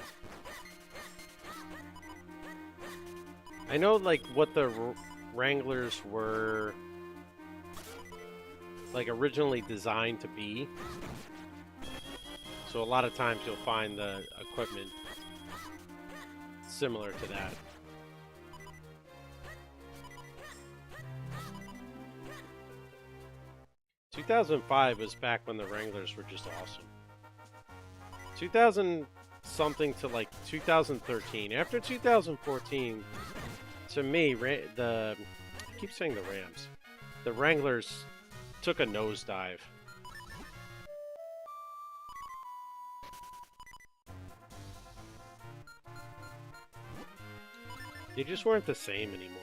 I know, like, what the Wranglers were, like, originally designed to be. So a lot of times you'll find the equipment similar to that. ...2005 was back when the Wranglers were just awesome. 2000 something to like 2013. After 2014, to me, I keep saying the Rams. The Wranglers took a nosedive. They just weren't the same anymore.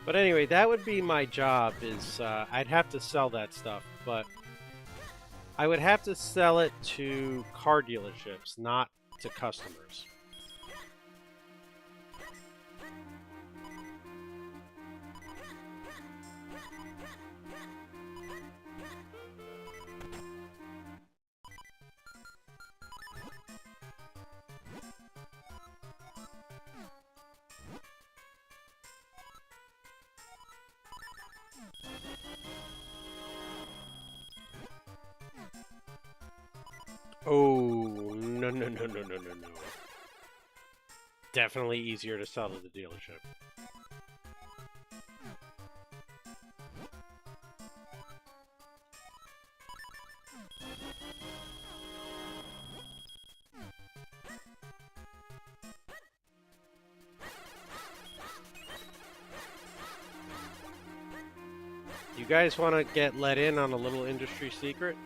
But anyway, that would be my job, is I'd have to sell that stuff, but I would have to sell it to car dealerships, not to customers. Oh, no, no, no, no, no, no, no. Definitely easier to sell to the dealership. guys want to get let in on a little industry secret?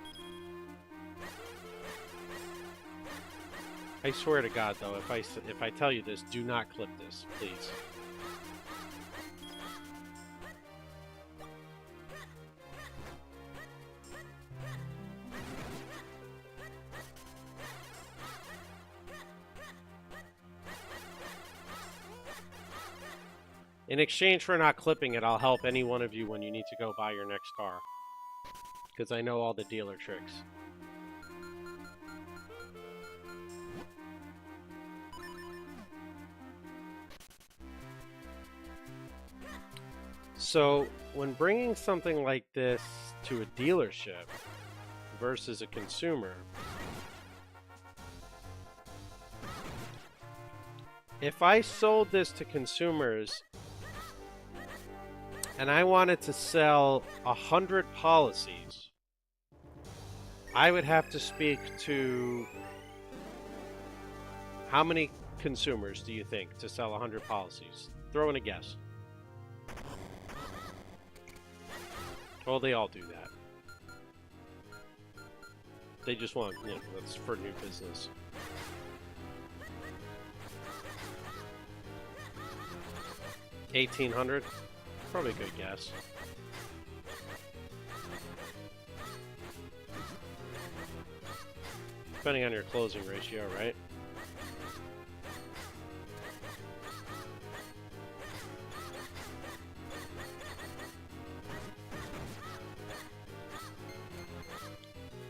I swear to God, though, if I tell you this, do not clip this, please. In exchange for not clipping it, I'll help any one of you when you need to go buy your next car. Because I know all the dealer tricks. So, when bringing something like this to a dealership versus a consumer, if I sold this to consumers and I wanted to sell 100 policies, I would have to speak to how many consumers do you think to sell 100 policies? Throw in a guess. Well, they all do that. They just want, you know, that's for new business. $1,800? Probably a good guess. Depending on your closing ratio, right?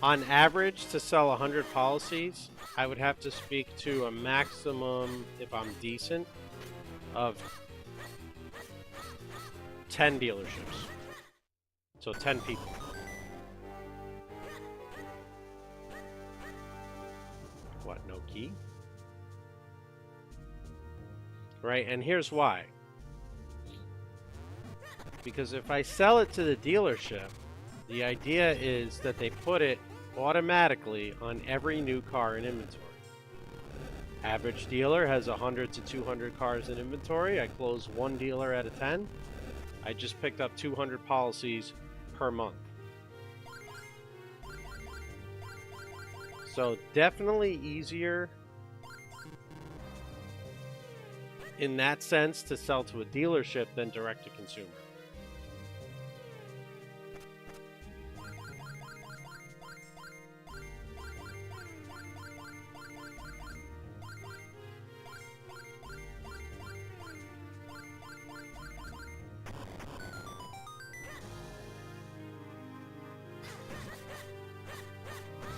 On average, to sell 100 policies, I would have to speak to a maximum, if I'm decent, of 10 dealerships. So 10 people. What, no key? Right, and here's why. Because if I sell it to the dealership, the idea is that they put it automatically on every new car in inventory. Average dealer has 100 to 200 cars in inventory. I close one dealer out of 10. I just picked up 200 policies per month. So definitely easier in that sense to sell to a dealership than direct to consumer.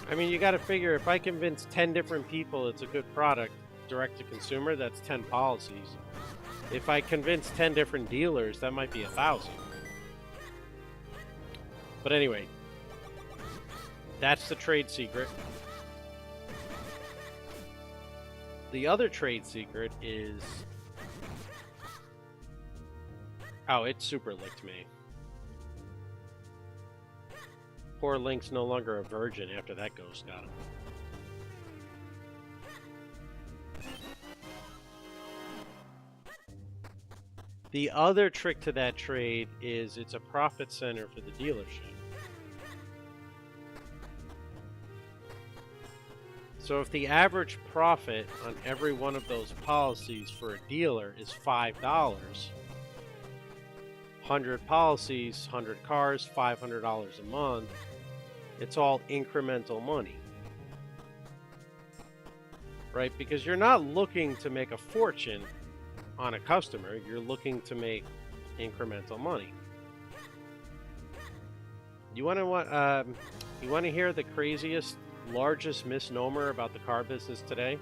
I mean, you got to figure if I convince 10 different people it's a good product direct to consumer, that's 10 policies. If I convince 10 different dealers, that might be 1,000. But anyway, that's the trade secret. The other trade secret is... Oh, it super licked me. Poor Link's no longer a virgin after that ghost got him. The other trick to that trade is it's a profit center for the dealership. So if the average profit on every one of those policies for a dealer is $5, 100 policies, 100 cars, $500 a month, it's all incremental money. Right? Because you're not looking to make a fortune on a customer, you're looking to make incremental money. You want to hear the craziest, largest misnomer about the car business today?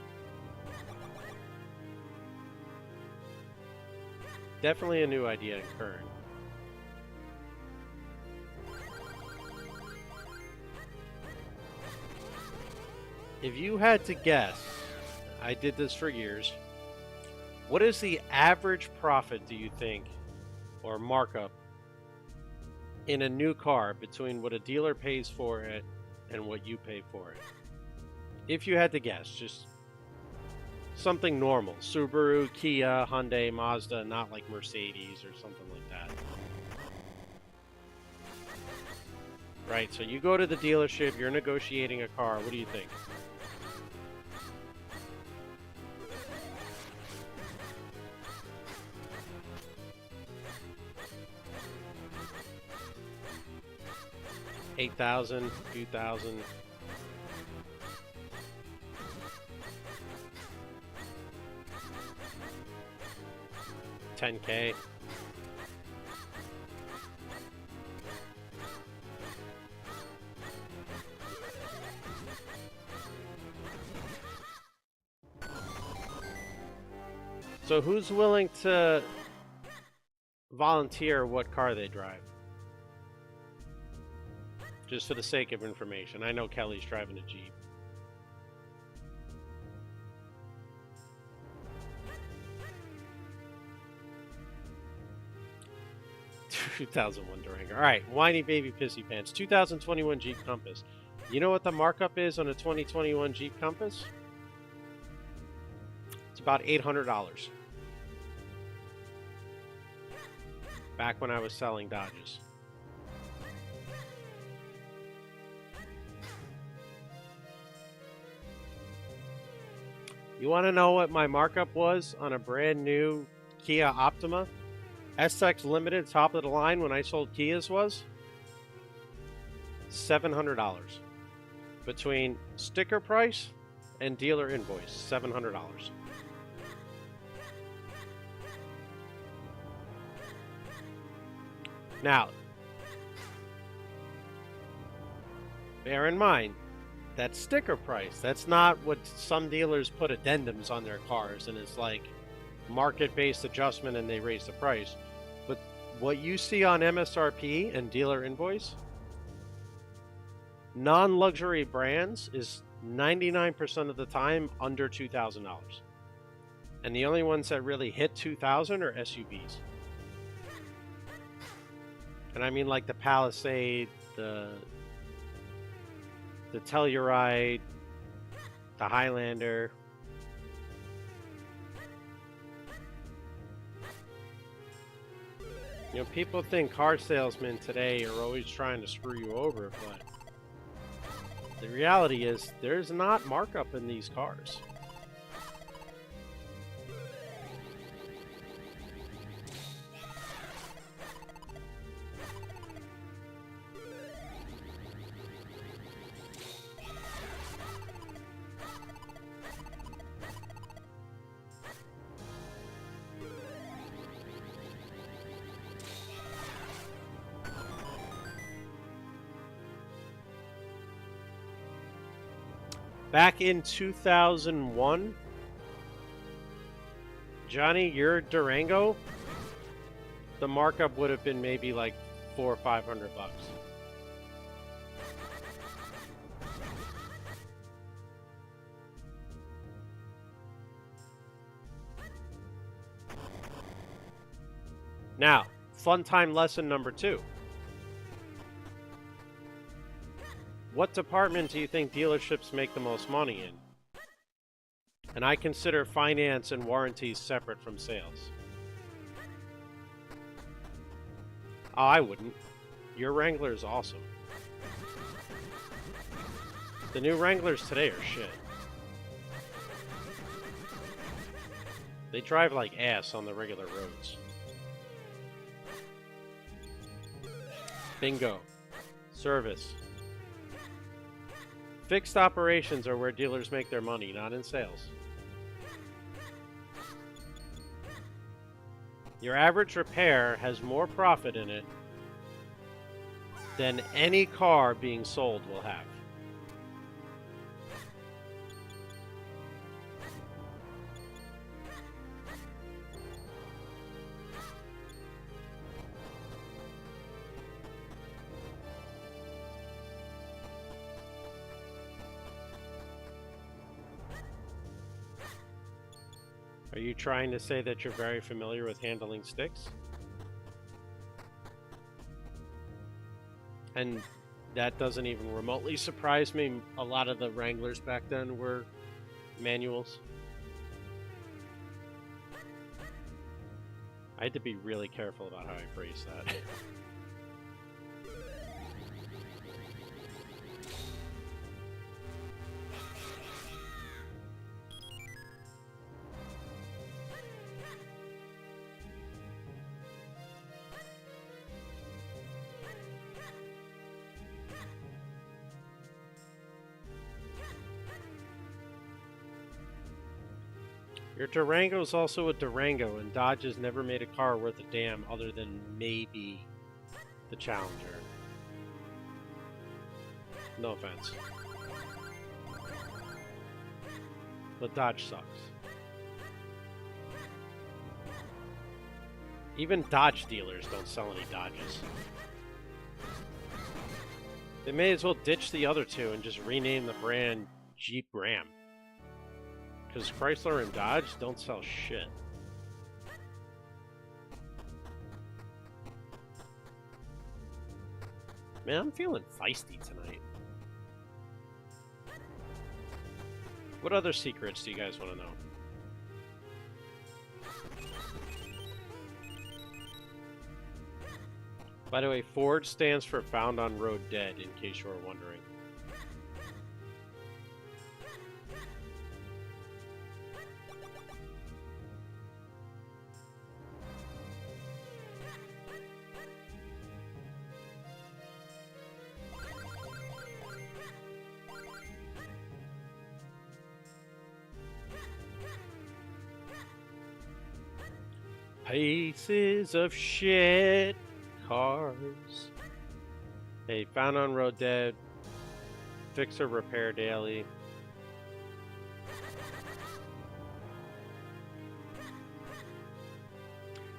Definitely a new idea in Kern. If you had to guess, I did this for years, what is the average profit, do you think, or markup in a new car between what a dealer pays for it and what you pay for it? If you had to guess, just something normal. Subaru, Kia, Hyundai, Mazda, not like Mercedes or something like that. right? So you go to the dealership, you're negotiating a car. What do you think? $8,000, few thousand. $10K. So who's willing to volunteer what car they drive? Just for the sake of information. I know Kelly's driving a Jeep. $2,001 Durango. All right, whiny baby pissy pants. 2021 Jeep Compass. You know what the markup is on a 2021 Jeep Compass? It's about $800. Back when I was selling Dodges. You want to know what my markup was on a brand new Kia Optima? SX Limited, top of the line, when I sold Kias was $700. Between sticker price and dealer invoice, $700. Now, bear in mind, that sticker price, that's not what some dealers put addendums on their cars, and it's like market-based adjustment and they raise the price. But what you see on MSRP and dealer invoice, non-luxury brands is 99% of the time under $2,000. And the only ones that really hit $2,000 are SUVs. And I mean like the Palisade, the Telluride, the Highlander. You know, people think car salesmen today are always trying to screw you over, but the reality is there's not markup in these cars. Back in 2001, Johnny, your Durango, the markup would have been maybe like $400 or $500. Now, fun time lesson number 2. What department do you think dealerships make the most money in? And I consider finance and warranties separate from sales. Oh, I wouldn't. Your Wrangler is awesome. The new Wranglers today are shit. They drive like ass on the regular roads. Bingo. Service. Fixed operations are where dealers make their money, not in sales. Your average repair has more profit in it than any car being sold will have. Are you trying to say that you're very familiar with handling sticks? And that doesn't even remotely surprise me. A lot of the Wranglers back then were manuals. I had to be really careful about how I phrase that. Your Durango's also a Durango, and Dodge has never made a car worth a damn other than maybe the Challenger. No offense. But Dodge sucks. Even Dodge dealers don't sell any Dodges. They may as well ditch the other two and just rename the brand Jeep Ram. Because Chrysler and Dodge don't sell shit. Man, I'm feeling feisty tonight. What other secrets do you guys want to know? By the way, Ford stands for Found on Road Dead, in case you were wondering. Pieces of shit cars. Hey, Found on Road Dead. Fix or repair daily.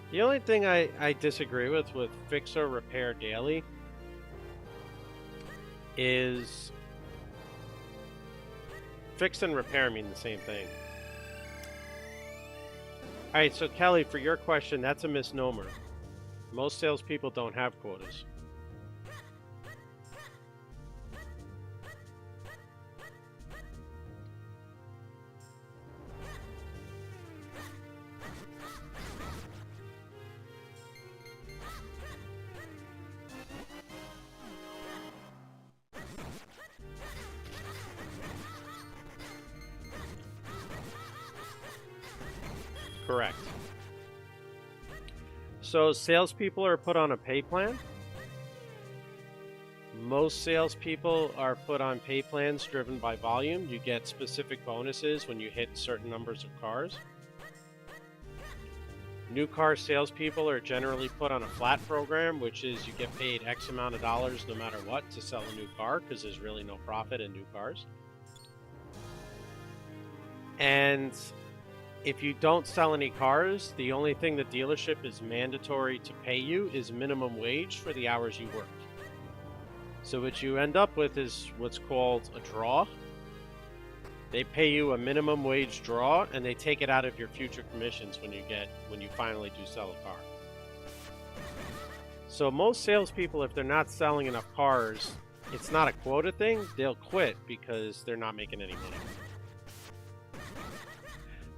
The only thing I disagree with fix or repair daily is fix and repair mean the same thing. Alright, so Kelly, for your question, that's a misnomer. Most salespeople don't have quotas. Correct. So salespeople are put on a pay plan. Most salespeople are put on pay plans driven by volume. You get specific bonuses when you hit certain numbers of cars. New car salespeople are generally put on a flat program, which is you get paid X amount of dollars no matter what to sell a new car, because there's really no profit in new cars. And if you don't sell any cars, the only thing the dealership is mandatory to pay you is minimum wage for the hours you work. So what you end up with is what's called a draw. They pay you a minimum wage draw, and they take it out of your future commissions when you finally do sell a car. So most salespeople, if they're not selling enough cars, it's not a quota thing. They'll quit because they're not making any money.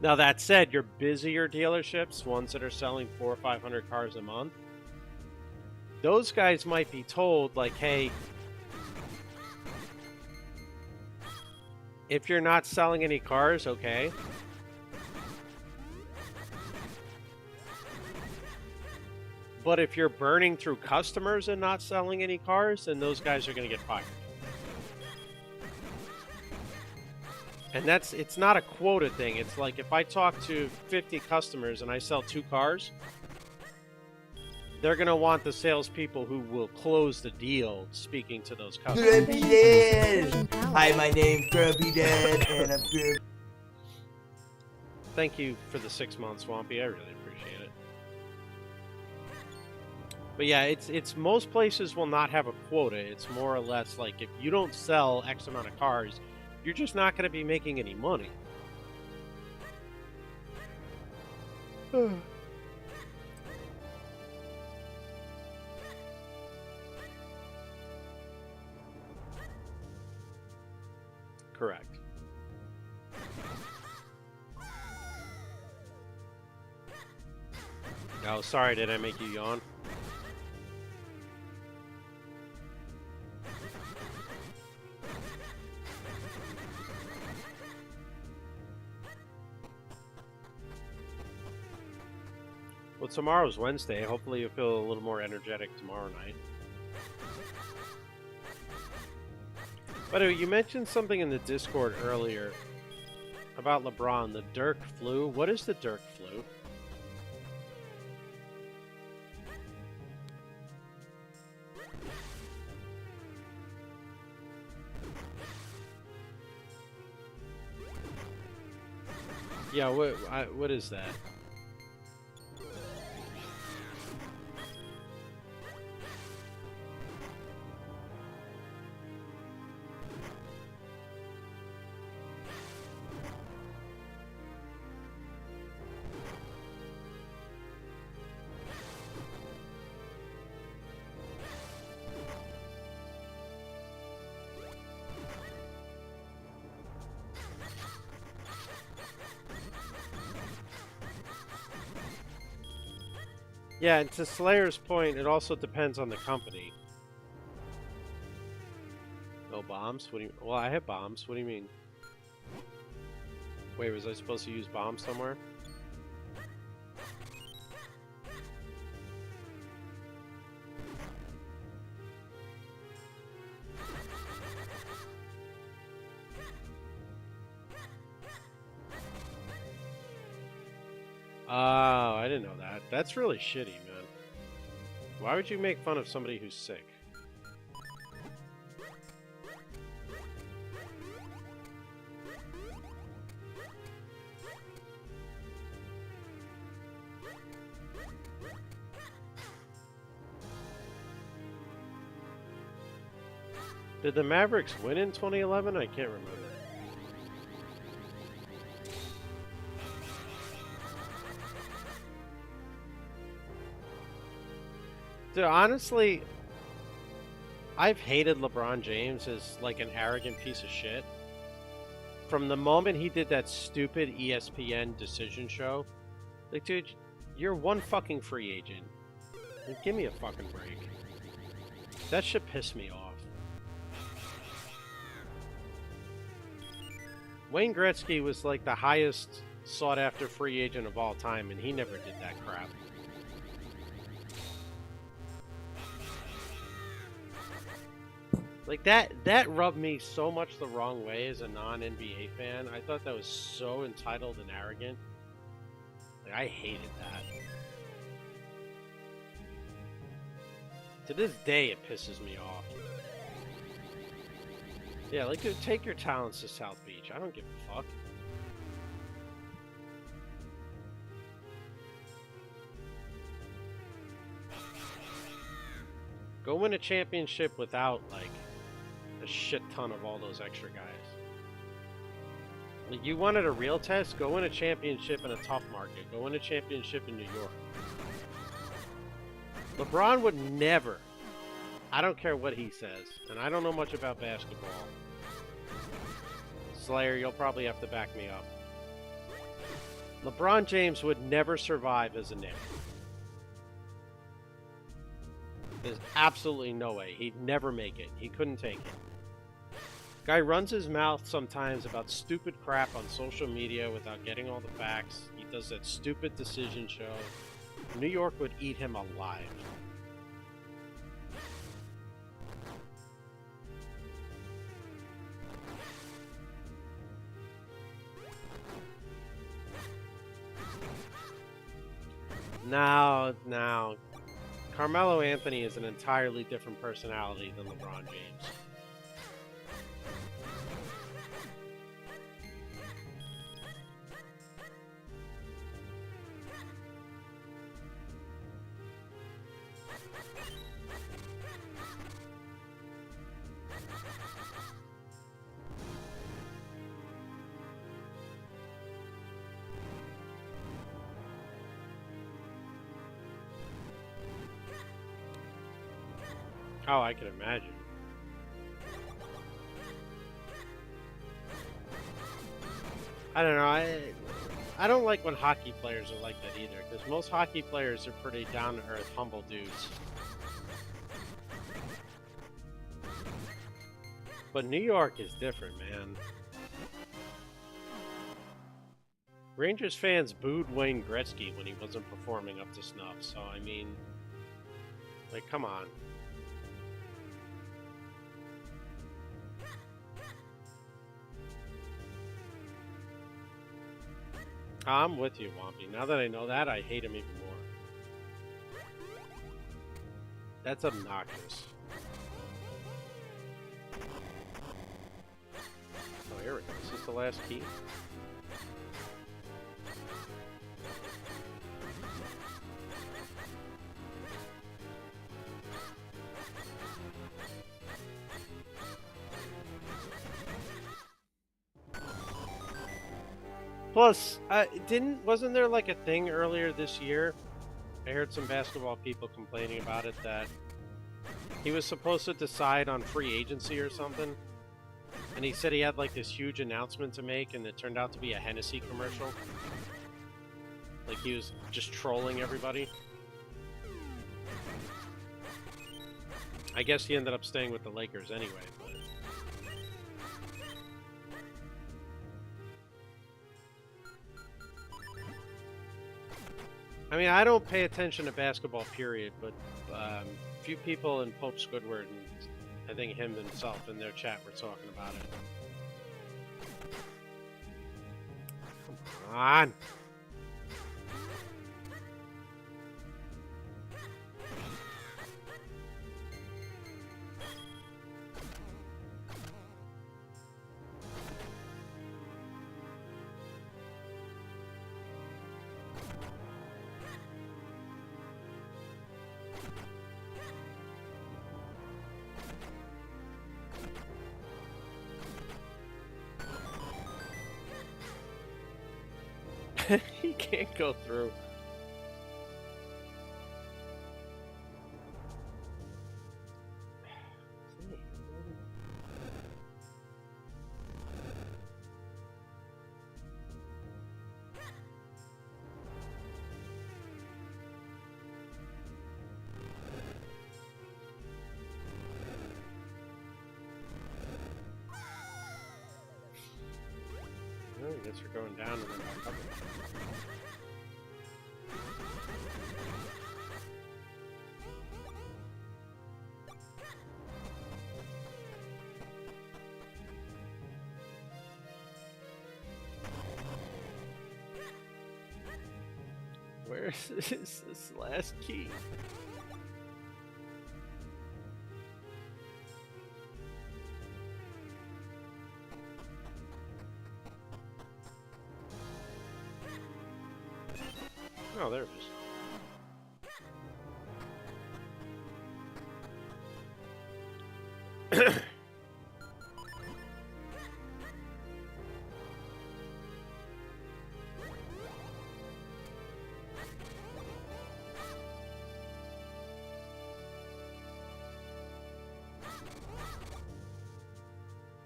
Now that said, your busier dealerships, ones that are selling 400 or 500 cars a month, those guys might be told, like, hey, if you're not selling any cars, okay. But if you're burning through customers and not selling any cars, then those guys are going to get fired. And it's not a quota thing. It's like if I talk to 50 customers and I sell 2 cars, they're going to want the salespeople who will close the deal speaking to those customers.
Grumpy Dad! Hi, my name's Grumpy Dad, and I'm Grumpy.
Thank you for the 6 months, Swampy. I really appreciate it. But yeah, it's most places will not have a quota. It's more or less like if you don't sell X amount of cars, you're just not going to be making any money. Correct. Oh, sorry, did I make you yawn? Well, tomorrow's Wednesday. Hopefully you'll feel a little more energetic tomorrow night. By the way, you mentioned something in the Discord earlier About LeBron, the Dirk flu. What is the Dirk flu? Yeah, what is that? Yeah, and to Slayer's point, it also depends on the company. No bombs? What do you? Well, I have bombs. What do you mean? Wait, was I supposed to use bombs somewhere? Oh, I didn't know that. That's really shitty, man. Why would you make fun of somebody who's sick? Did the Mavericks win in 2011? I can't remember. Dude, honestly, I've hated LeBron James as like an arrogant piece of shit. From the moment he did that stupid ESPN decision show. Like, dude, you're one fucking free agent. Like, give me a fucking break. That shit pissed me off. Wayne Gretzky was like the highest sought after free agent of all time, and he never did that crap. Like that rubbed me so much the wrong way as a non-NBA fan. I thought that was so entitled and arrogant. Like, I hated that. To this day, it pisses me off. Yeah, like, dude, take your talents to South Beach. I don't give a fuck. Go win a championship without, like, a shit ton of all those extra guys. Like, you wanted a real test? Go win a championship in a tough market. Go win a championship in New York. LeBron would never. I don't care what he says, and I don't know much about basketball. Slayer, you'll probably have to back me up. LeBron James would never survive as a Knick. There's absolutely no way. He'd never make it. He couldn't take it. Guy runs his mouth sometimes about stupid crap on social media without getting all the facts. He does that stupid decision show. New York would eat him alive. Now, Carmelo Anthony is an entirely different personality than LeBron James. Oh, I can imagine. I don't know. I don't like when hockey players are like that either, because most hockey players are pretty down-to-earth, humble dudes. But New York is different, man. Rangers fans booed Wayne Gretzky when he wasn't performing up to snuff, so I mean, like, come on. I'm with you, Wompy. Now that I know that, I hate him even more. That's obnoxious. Oh, here we go. Is this the last key? Plus, wasn't there like a thing earlier this year? I heard some basketball people complaining about it, that he was supposed to decide on free agency or something, and he said he had like this huge announcement to make, and it turned out to be a Hennessy commercial. Like he was just trolling everybody. I guess he ended up staying with the Lakers anyway, but... I mean, I don't pay attention to basketball, period, but a few people in Pope Squidward, and I think him himself in their chat were talking about it. Come on! He can't go through. Well, I guess we're going down and then back up. Where is this last key? Oh, there it is.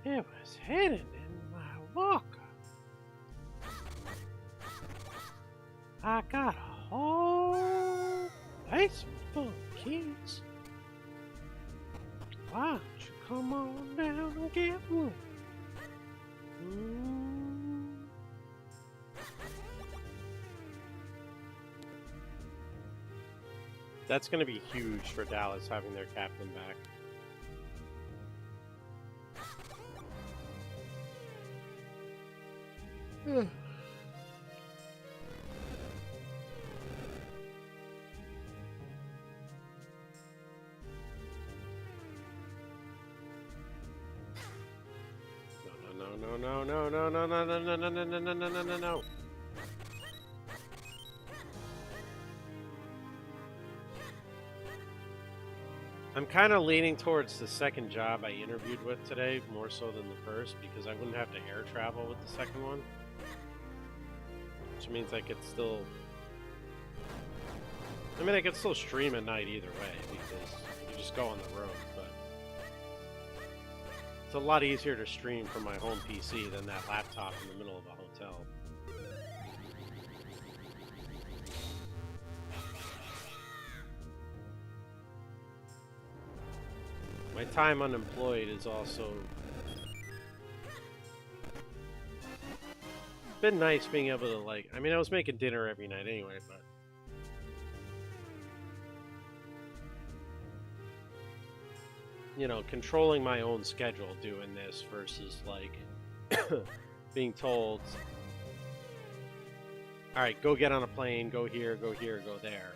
It was hidden in my walker. I got a whole basement full of keys. Why don't you come on down and get one? That's going to be huge for Dallas having their captain back. No. I'm kind of leaning towards the second job I interviewed with today, more so than the first, because I wouldn't have to air travel with the second one. Which means I could still... I mean, I could still stream at night either way, because you just go on the road, but... It's a lot easier to stream from my home PC than that laptop in the middle of a hotel. My time unemployed is also... It's been nice being able to, like... I mean, I was making dinner every night anyway, but... You know, controlling my own schedule doing this versus, like, being told, all right, go get on a plane, go here, go there.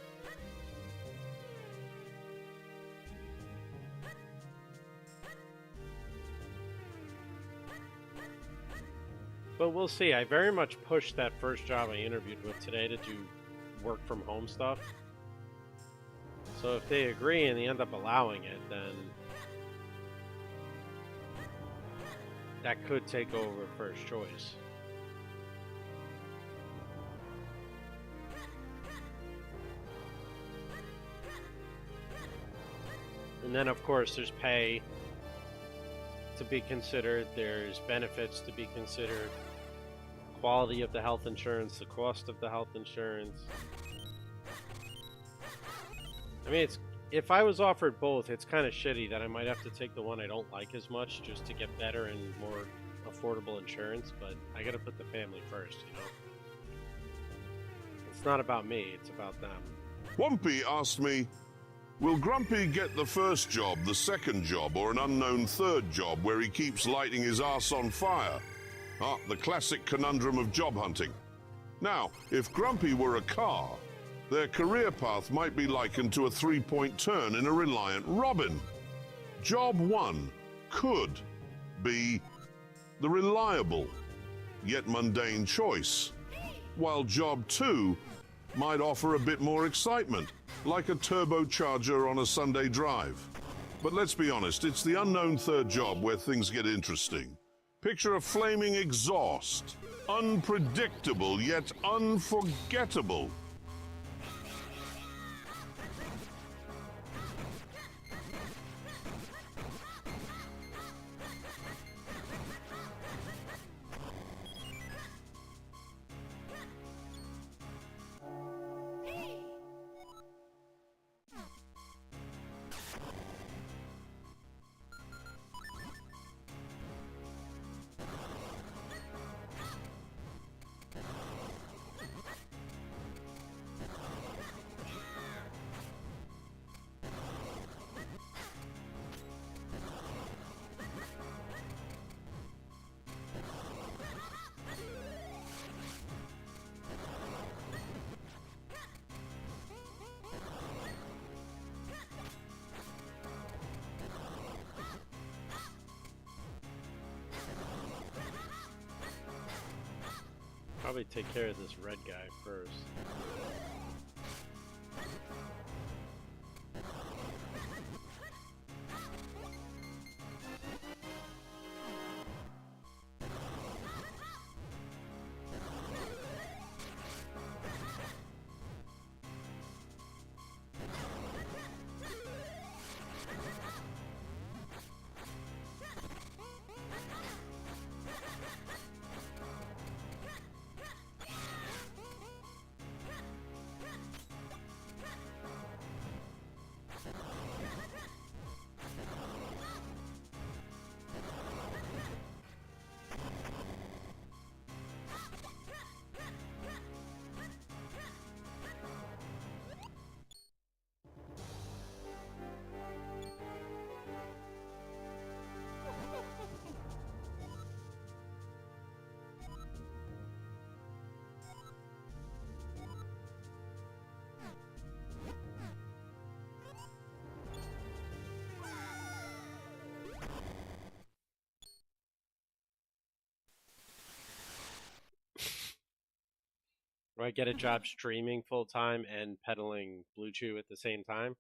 But we'll see. I very much pushed that first job I interviewed with today to do work from home stuff. So if they agree and they end up allowing it, then that could take over first choice. And then, of course, there's pay to be considered, there's benefits to be considered, quality of the health insurance, the cost of the health insurance. I mean, if I was offered both, it's kind of shitty that I might have to take the one I don't like as much just to get better and more affordable insurance, but I gotta put the family first, you know? It's not about me, it's about them.
Wumpy asked me, will Grumpy get the first job, the second job, or an unknown third job where he keeps lighting his ass on fire? Ah, the classic conundrum of job hunting. Now, if Grumpy were a car, their career path might be likened to a three-point turn in a Reliant Robin. Job 1 could be the reliable, yet mundane choice, while Job 2 might offer a bit more excitement, like a turbocharger on a Sunday drive. But let's be honest, it's the unknown third job where things get interesting. Picture a flaming exhaust, unpredictable yet unforgettable.
Probably take care of this red guy first. Do I get a job streaming full time and peddling Blue Chew at the same time?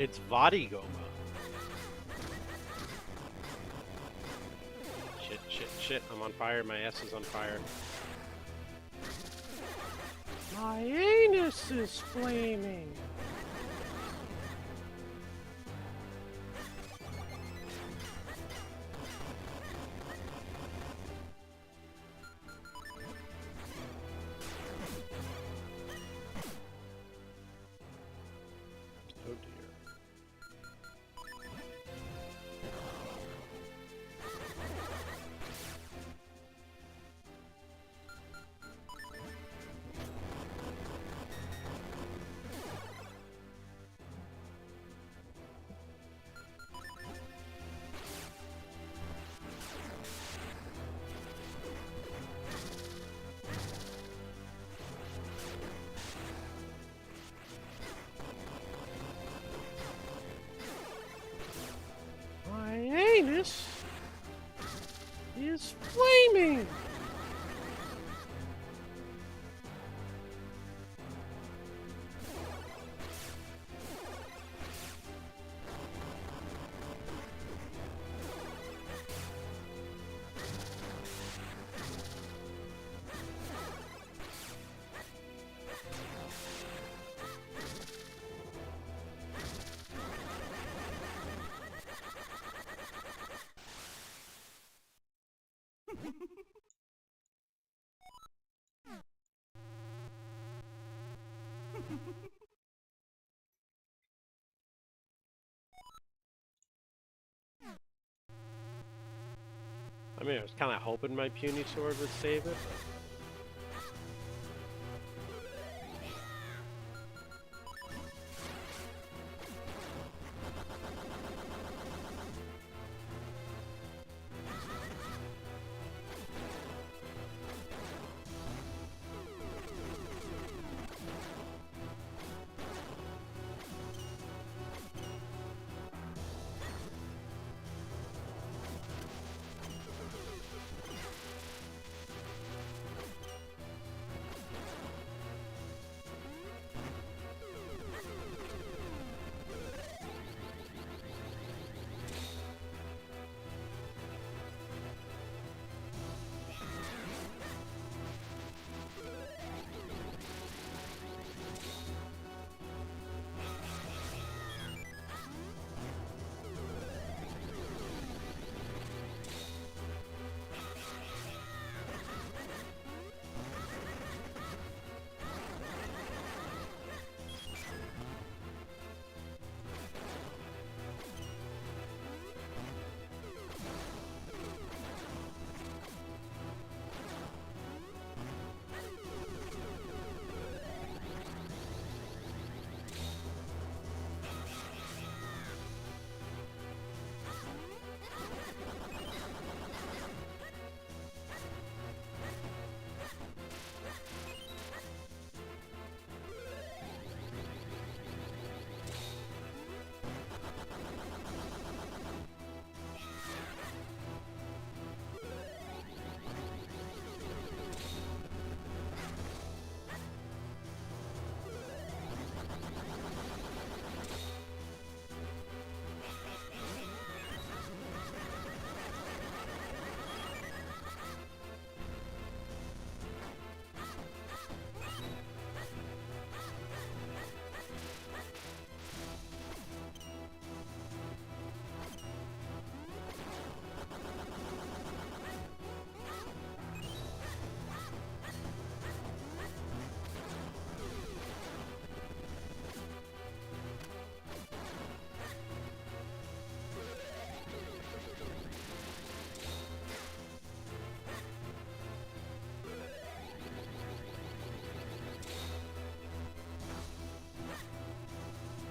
It's Vadigoma. Shit, shit, shit. shit, I'm on fire. My ass is on fire. My anus is flaming. Oh dear. My anus is flaming. I mean, I was kind of hoping my puny sword would save it.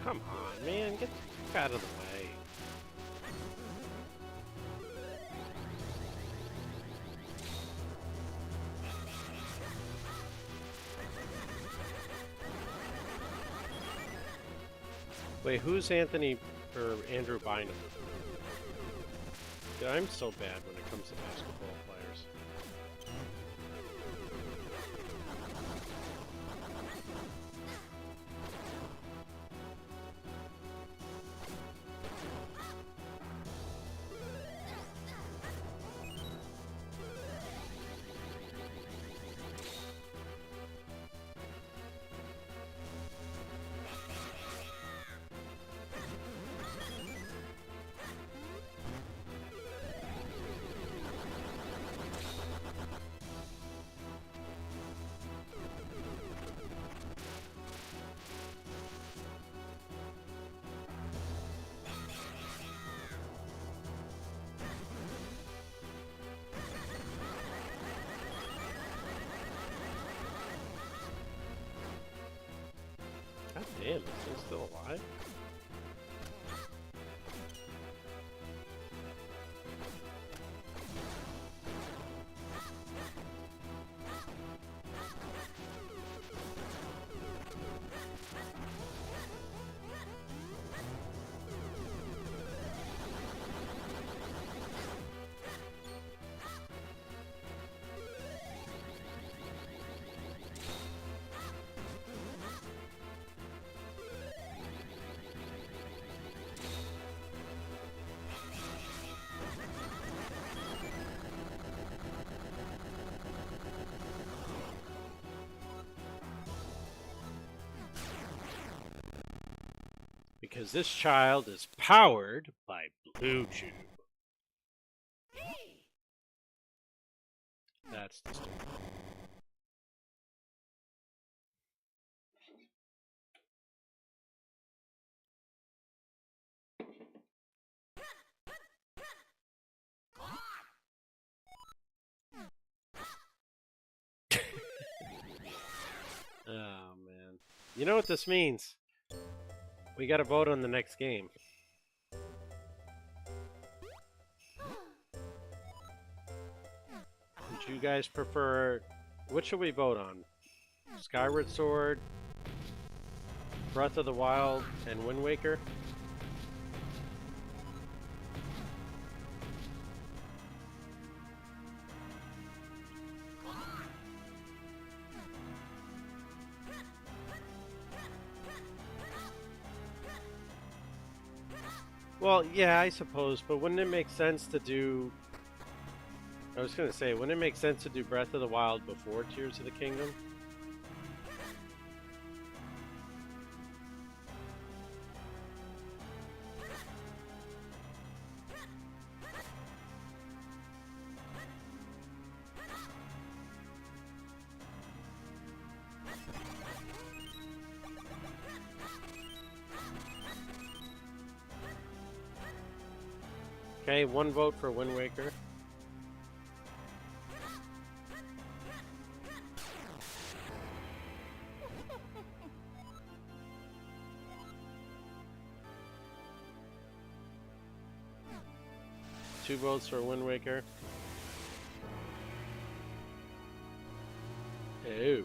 Come on, man, get out of the way. Wait, who's Anthony or Andrew Bynum? Dude, I'm so bad when it comes to basketball players. Damn, this thing's still alive? Because this child is powered by Blue Tube. That's the story. Oh, man. You know what this means? We gotta vote on the next game. Would you guys prefer... What should we vote on? Skyward Sword, Breath of the Wild, and Wind Waker? Well, yeah, I suppose, but wouldn't it make sense to do... I was gonna say, wouldn't it make sense to do Breath of the Wild before Tears of the Kingdom? Okay, one vote for Wind Waker. Two votes for Wind Waker. Oh, boy.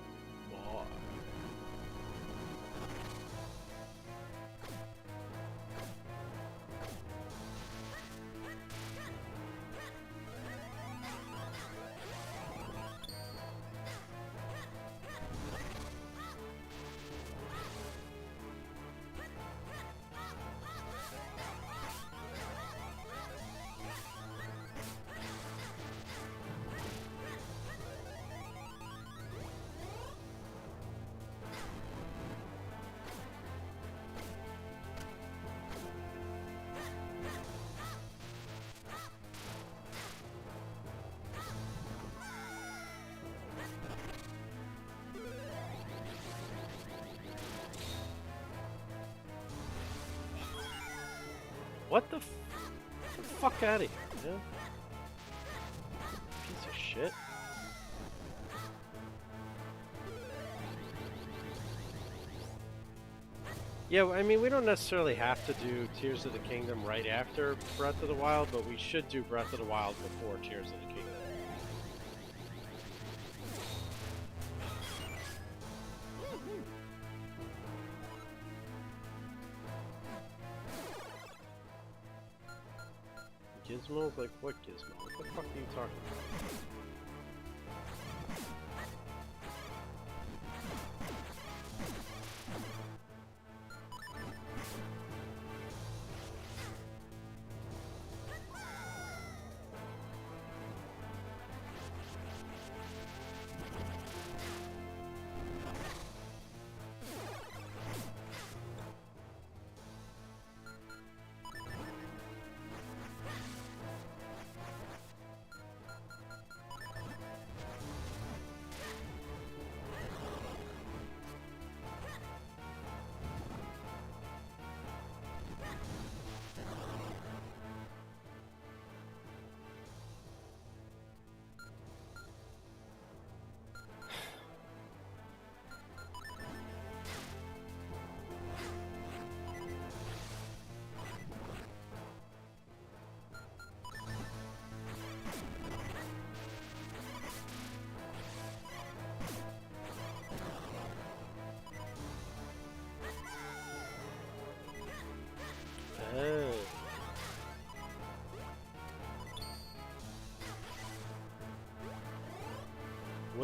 What the Get the fuck out of here, man. Piece of shit. Yeah, I mean, we don't necessarily have to do Tears of the Kingdom right after Breath of the Wild, but we should do Breath of the Wild before Tears of the Kingdom. Gizmo? Like, what Gizmo? What the fuck are you talking about?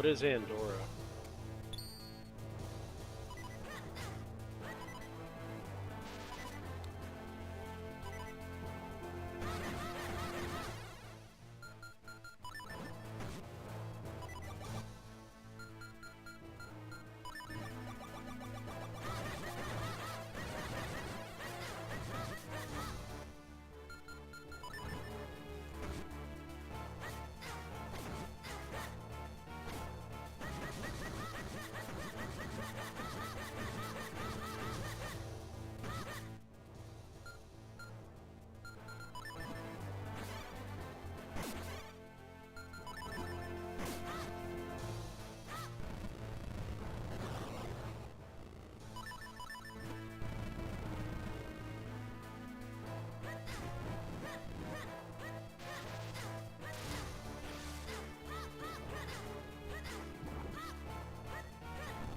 What is Andorra?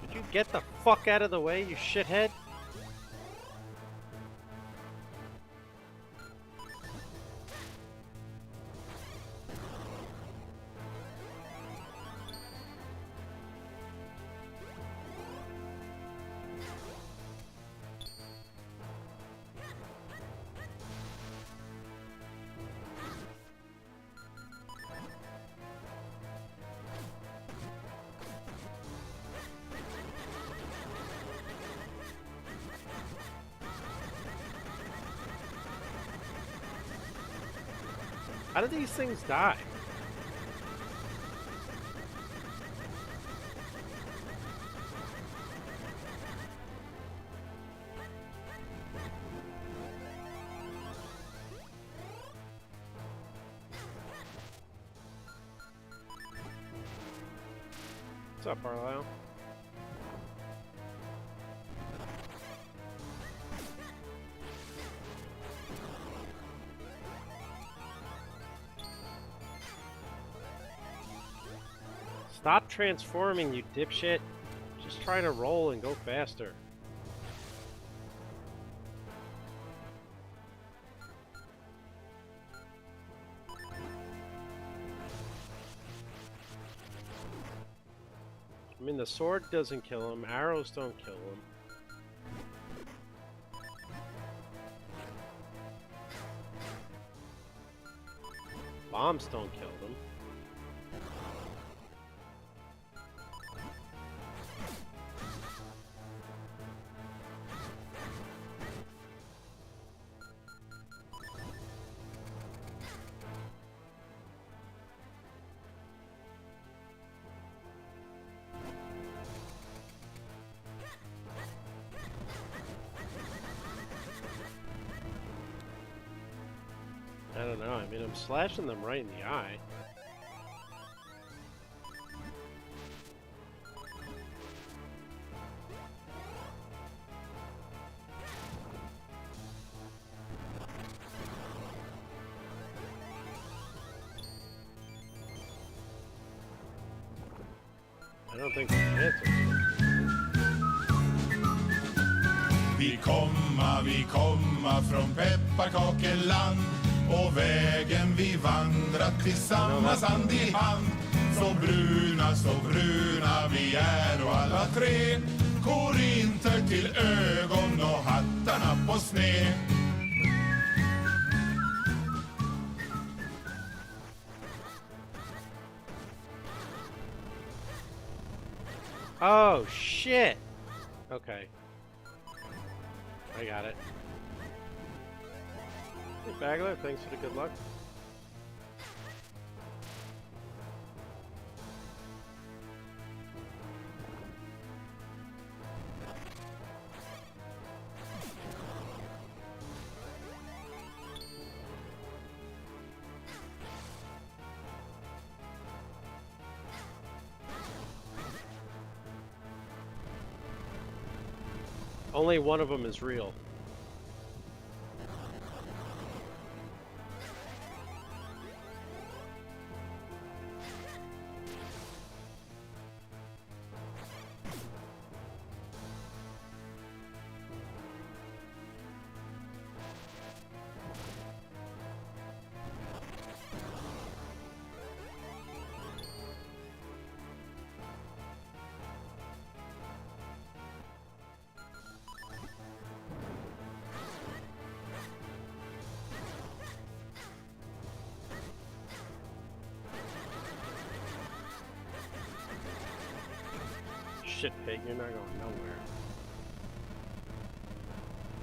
Could you get the fuck out of the way, you shithead? How do these things die? What's up, Arlisle? Stop transforming, you dipshit. Just try to roll and go faster. I mean, the sword doesn't kill him, arrows don't kill him. Bombs don't kill them. I don't know, I mean, I'm slashing them right in the eye. I don't think the answer.
Vi komma från pepparkakeland och vägen vi vandrat tillsammans hand i hand. Så bruna vi är och alla tre korinter till ögon och hattarna på sned.
Oh, shit! Okay. I got it. Hey, Bagler, thanks for the good luck. Only one of them is real. shit, pig. You're not going nowhere.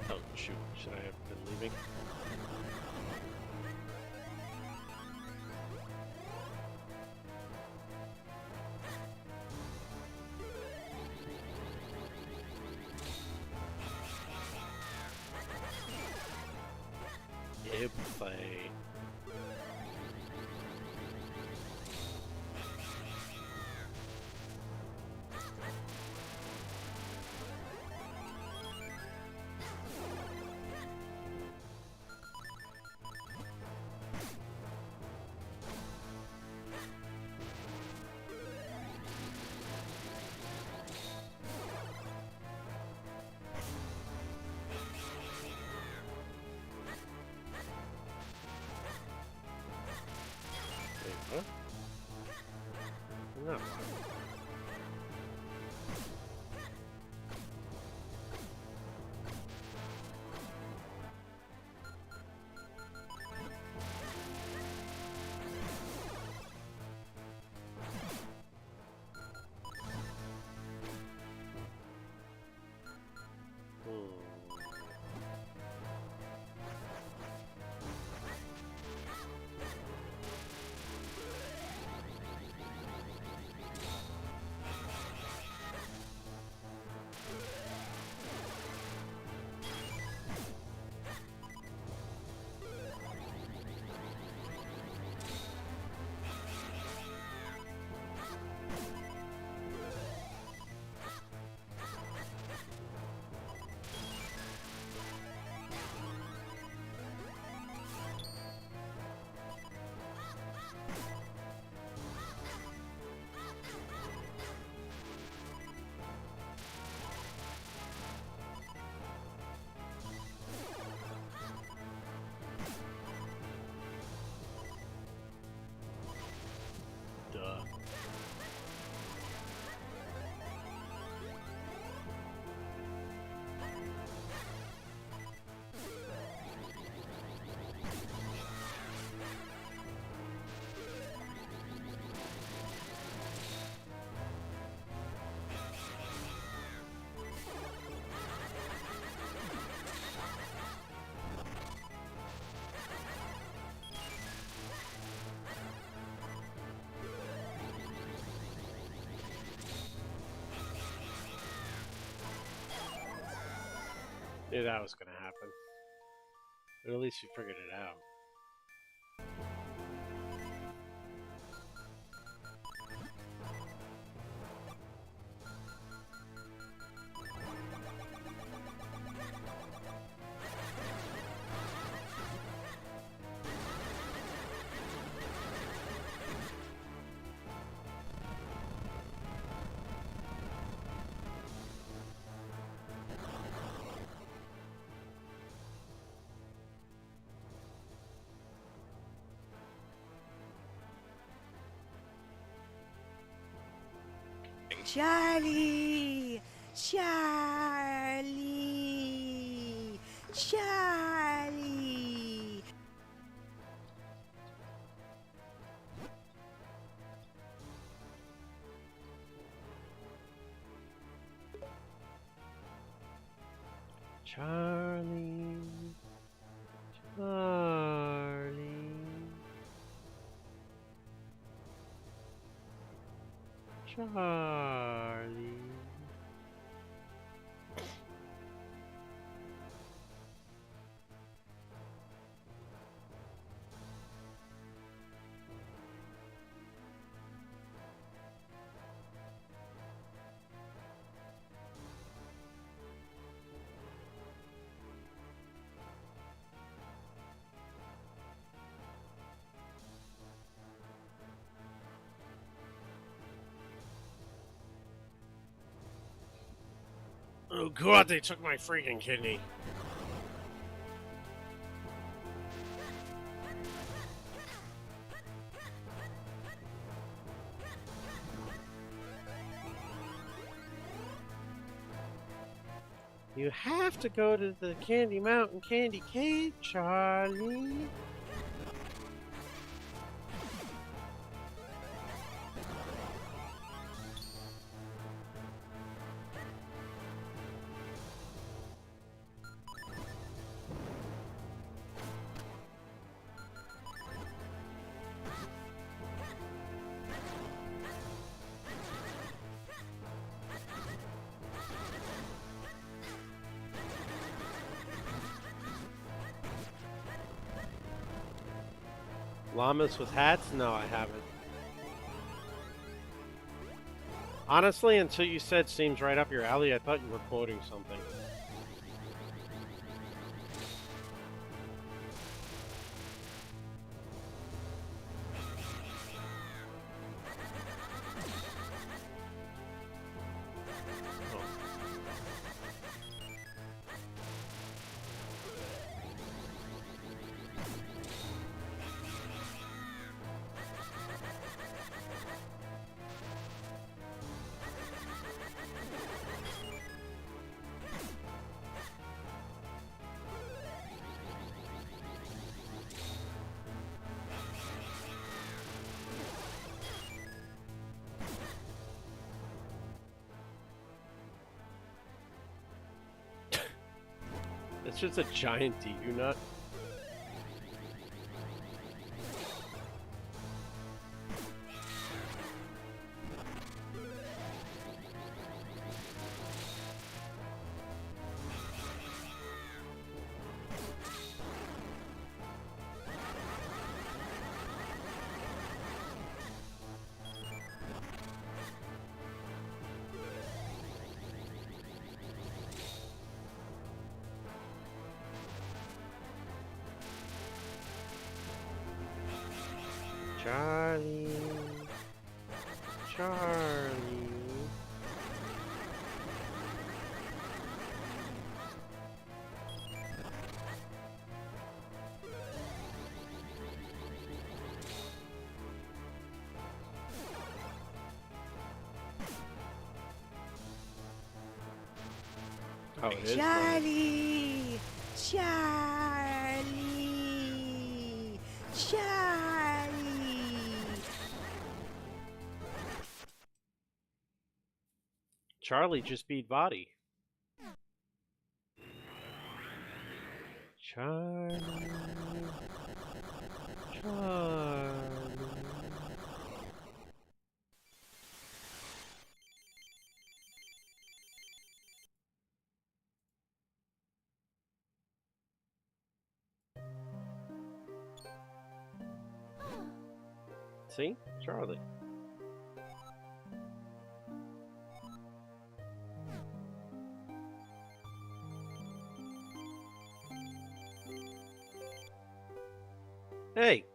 Oh, shoot. Should I have been leaving? Play. No. Duh. Knew that was gonna happen. But at least you figured it out.
Charlie! Charlie! Charlie!
Charlie. Charlie. Charlie. Oh god, they took my freaking kidney. You have to go to the Candy Mountain Candy Cave, Charlie. Llamas with hats? No, I haven't. Honestly, until you said seems right up your alley, I thought you were quoting something. It's just a giant DU nut. Charlie. Charlie. Oh, it is.
Charlie! Charlie! Charlie!
Charlie just beat Body. Charlie. Charlie. See? Charlie. Hey.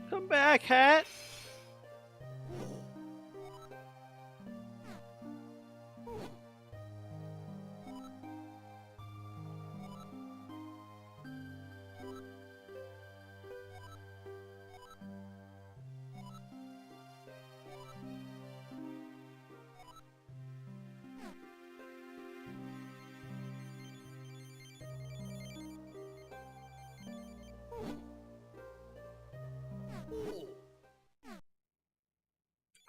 Come back, Hat.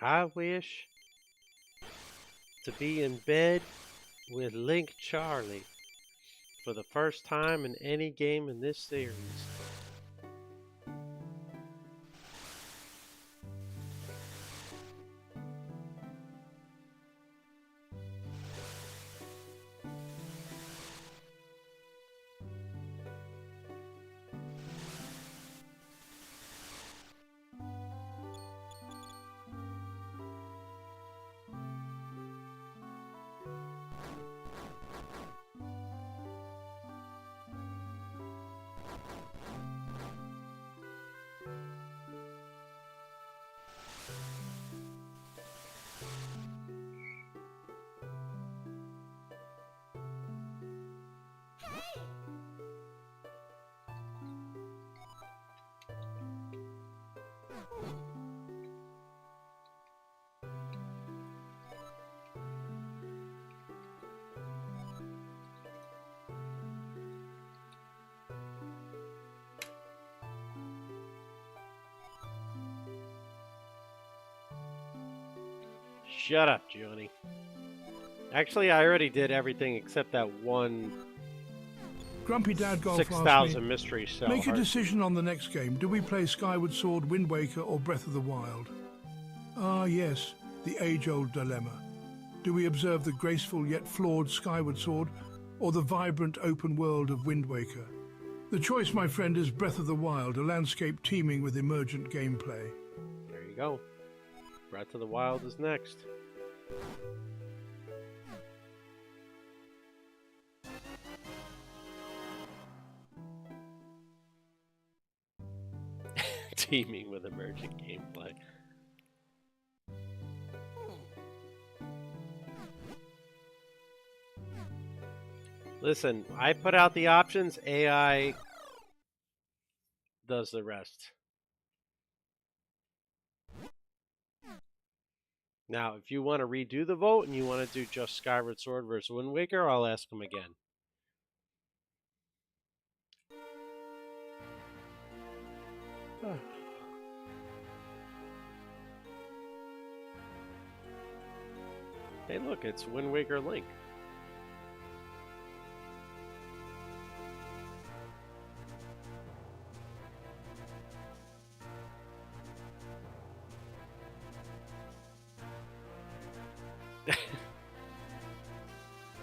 I wish to be in bed with Link Charlie for the first time in any game in this series. Shut up, Johnny. Actually, I already did everything except that one
Grumpy Dad Golf
6,000 mystery cell.
Make a decision on the next game. Do we play Skyward Sword, Wind Waker, or Breath of the Wild? Ah, yes, the age-old dilemma. Do we observe the graceful yet flawed Skyward Sword, or the vibrant open world of Wind Waker? The choice, my friend, is Breath of the Wild, a landscape teeming with emergent gameplay.
There you go. Breath of the Wild is next. Teeming with emergent gameplay. Listen, I put out the options, AI does the rest. Now, if you want to redo the vote and you want to do just Skyward Sword versus Wind Waker, I'll ask him again. Hey, look, it's Wind Waker Link.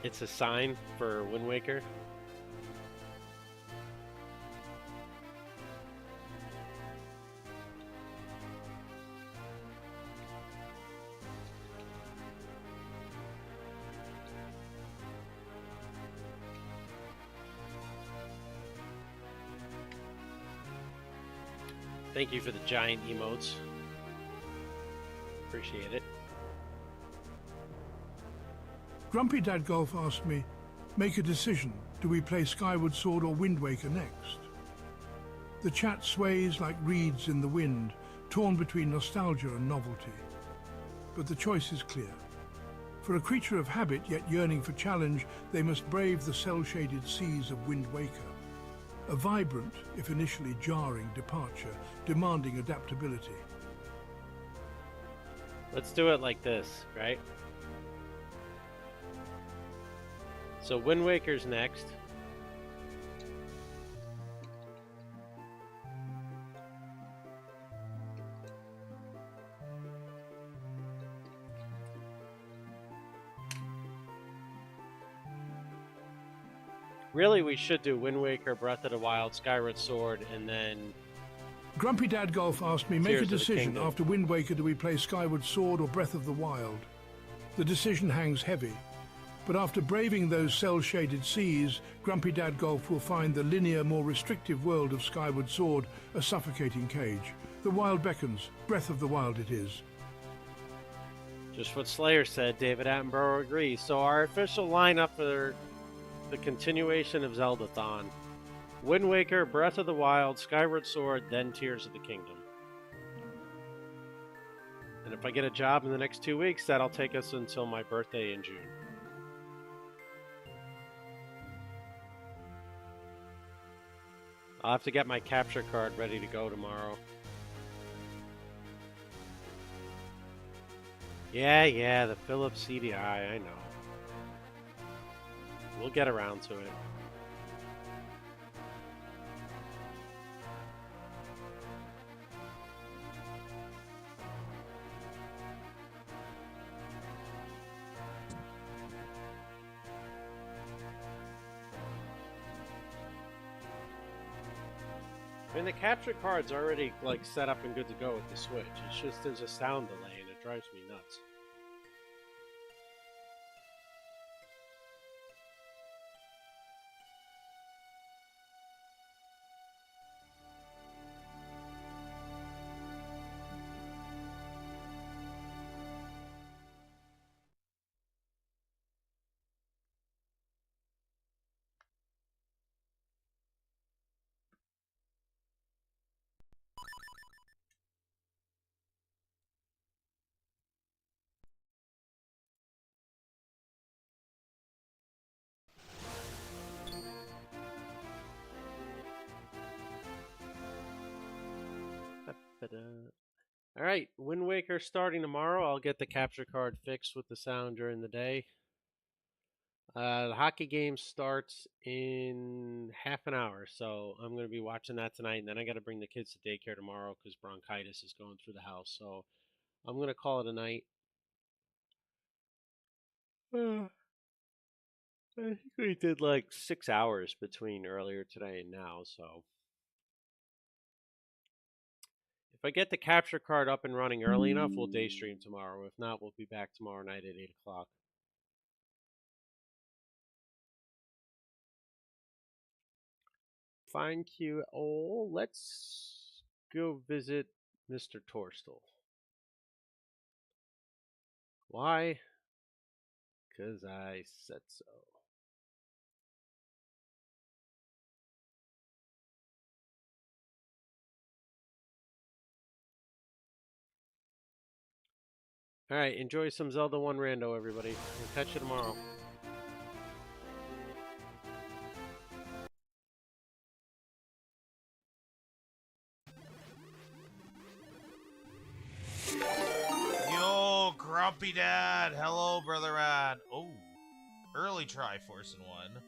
It's a sign for Wind Waker. Thank you for the giant emotes. Appreciate it.
Grumpy Dad Golf asked me, make a decision. Do we play Skyward Sword or Wind Waker next? The chat sways like reeds in the wind, torn between nostalgia and novelty. But the choice is clear. For a creature of habit yet yearning for challenge, they must brave the cell-shaded seas of Wind Waker. A vibrant, if initially jarring, departure, demanding adaptability.
Let's do it like this, right? So Wind Waker's next. Really, we should do Wind Waker, Breath of the Wild, Skyward Sword, and then...
Grumpy Dad Golf asked me, make
Tears
a
of the
decision.
Kingdom.
After Wind Waker, do we play Skyward Sword or Breath of the Wild? The decision hangs heavy. But after braving those cell-shaded seas, Grumpy Dad Golf will find the linear, more restrictive world of Skyward Sword a suffocating cage. The wild beckons. Breath of the Wild it is.
Just what Slayer said, David Attenborough agrees. So our official lineup for the continuation of Zeldathon: Wind Waker, Breath of the Wild, Skyward Sword, then Tears of the Kingdom. And if I get a job in the next 2 weeks, that'll take us until my birthday in June. I'll have to get my capture card ready to go tomorrow. Yeah, the Philips CDI, I know. We'll get around to it. I mean, the capture card's already like set up and good to go with the Switch. It's just there's a sound delay and it drives me nuts. All right, Wind Waker starting tomorrow. I'll get the capture card fixed with the sound during the day. The hockey game starts in half an hour, so I'm going to be watching that tonight, and then I got to bring the kids to daycare tomorrow because bronchitis is going through the house. So I'm going to call it a night. I think we did like 6 hours between earlier today and now, so. If I get the capture card up and running early enough, we'll day stream tomorrow. If not, we'll be back tomorrow night at 8 o'clock. Fine Q. Oh, let's go visit Mr. Torstel. Why? Because I said so. Alright, enjoy some Zelda 1 rando, everybody. We'll catch you tomorrow.
Yo, Grumpy Dad. Hello, Brother Rad. Oh, early try, Force and 1.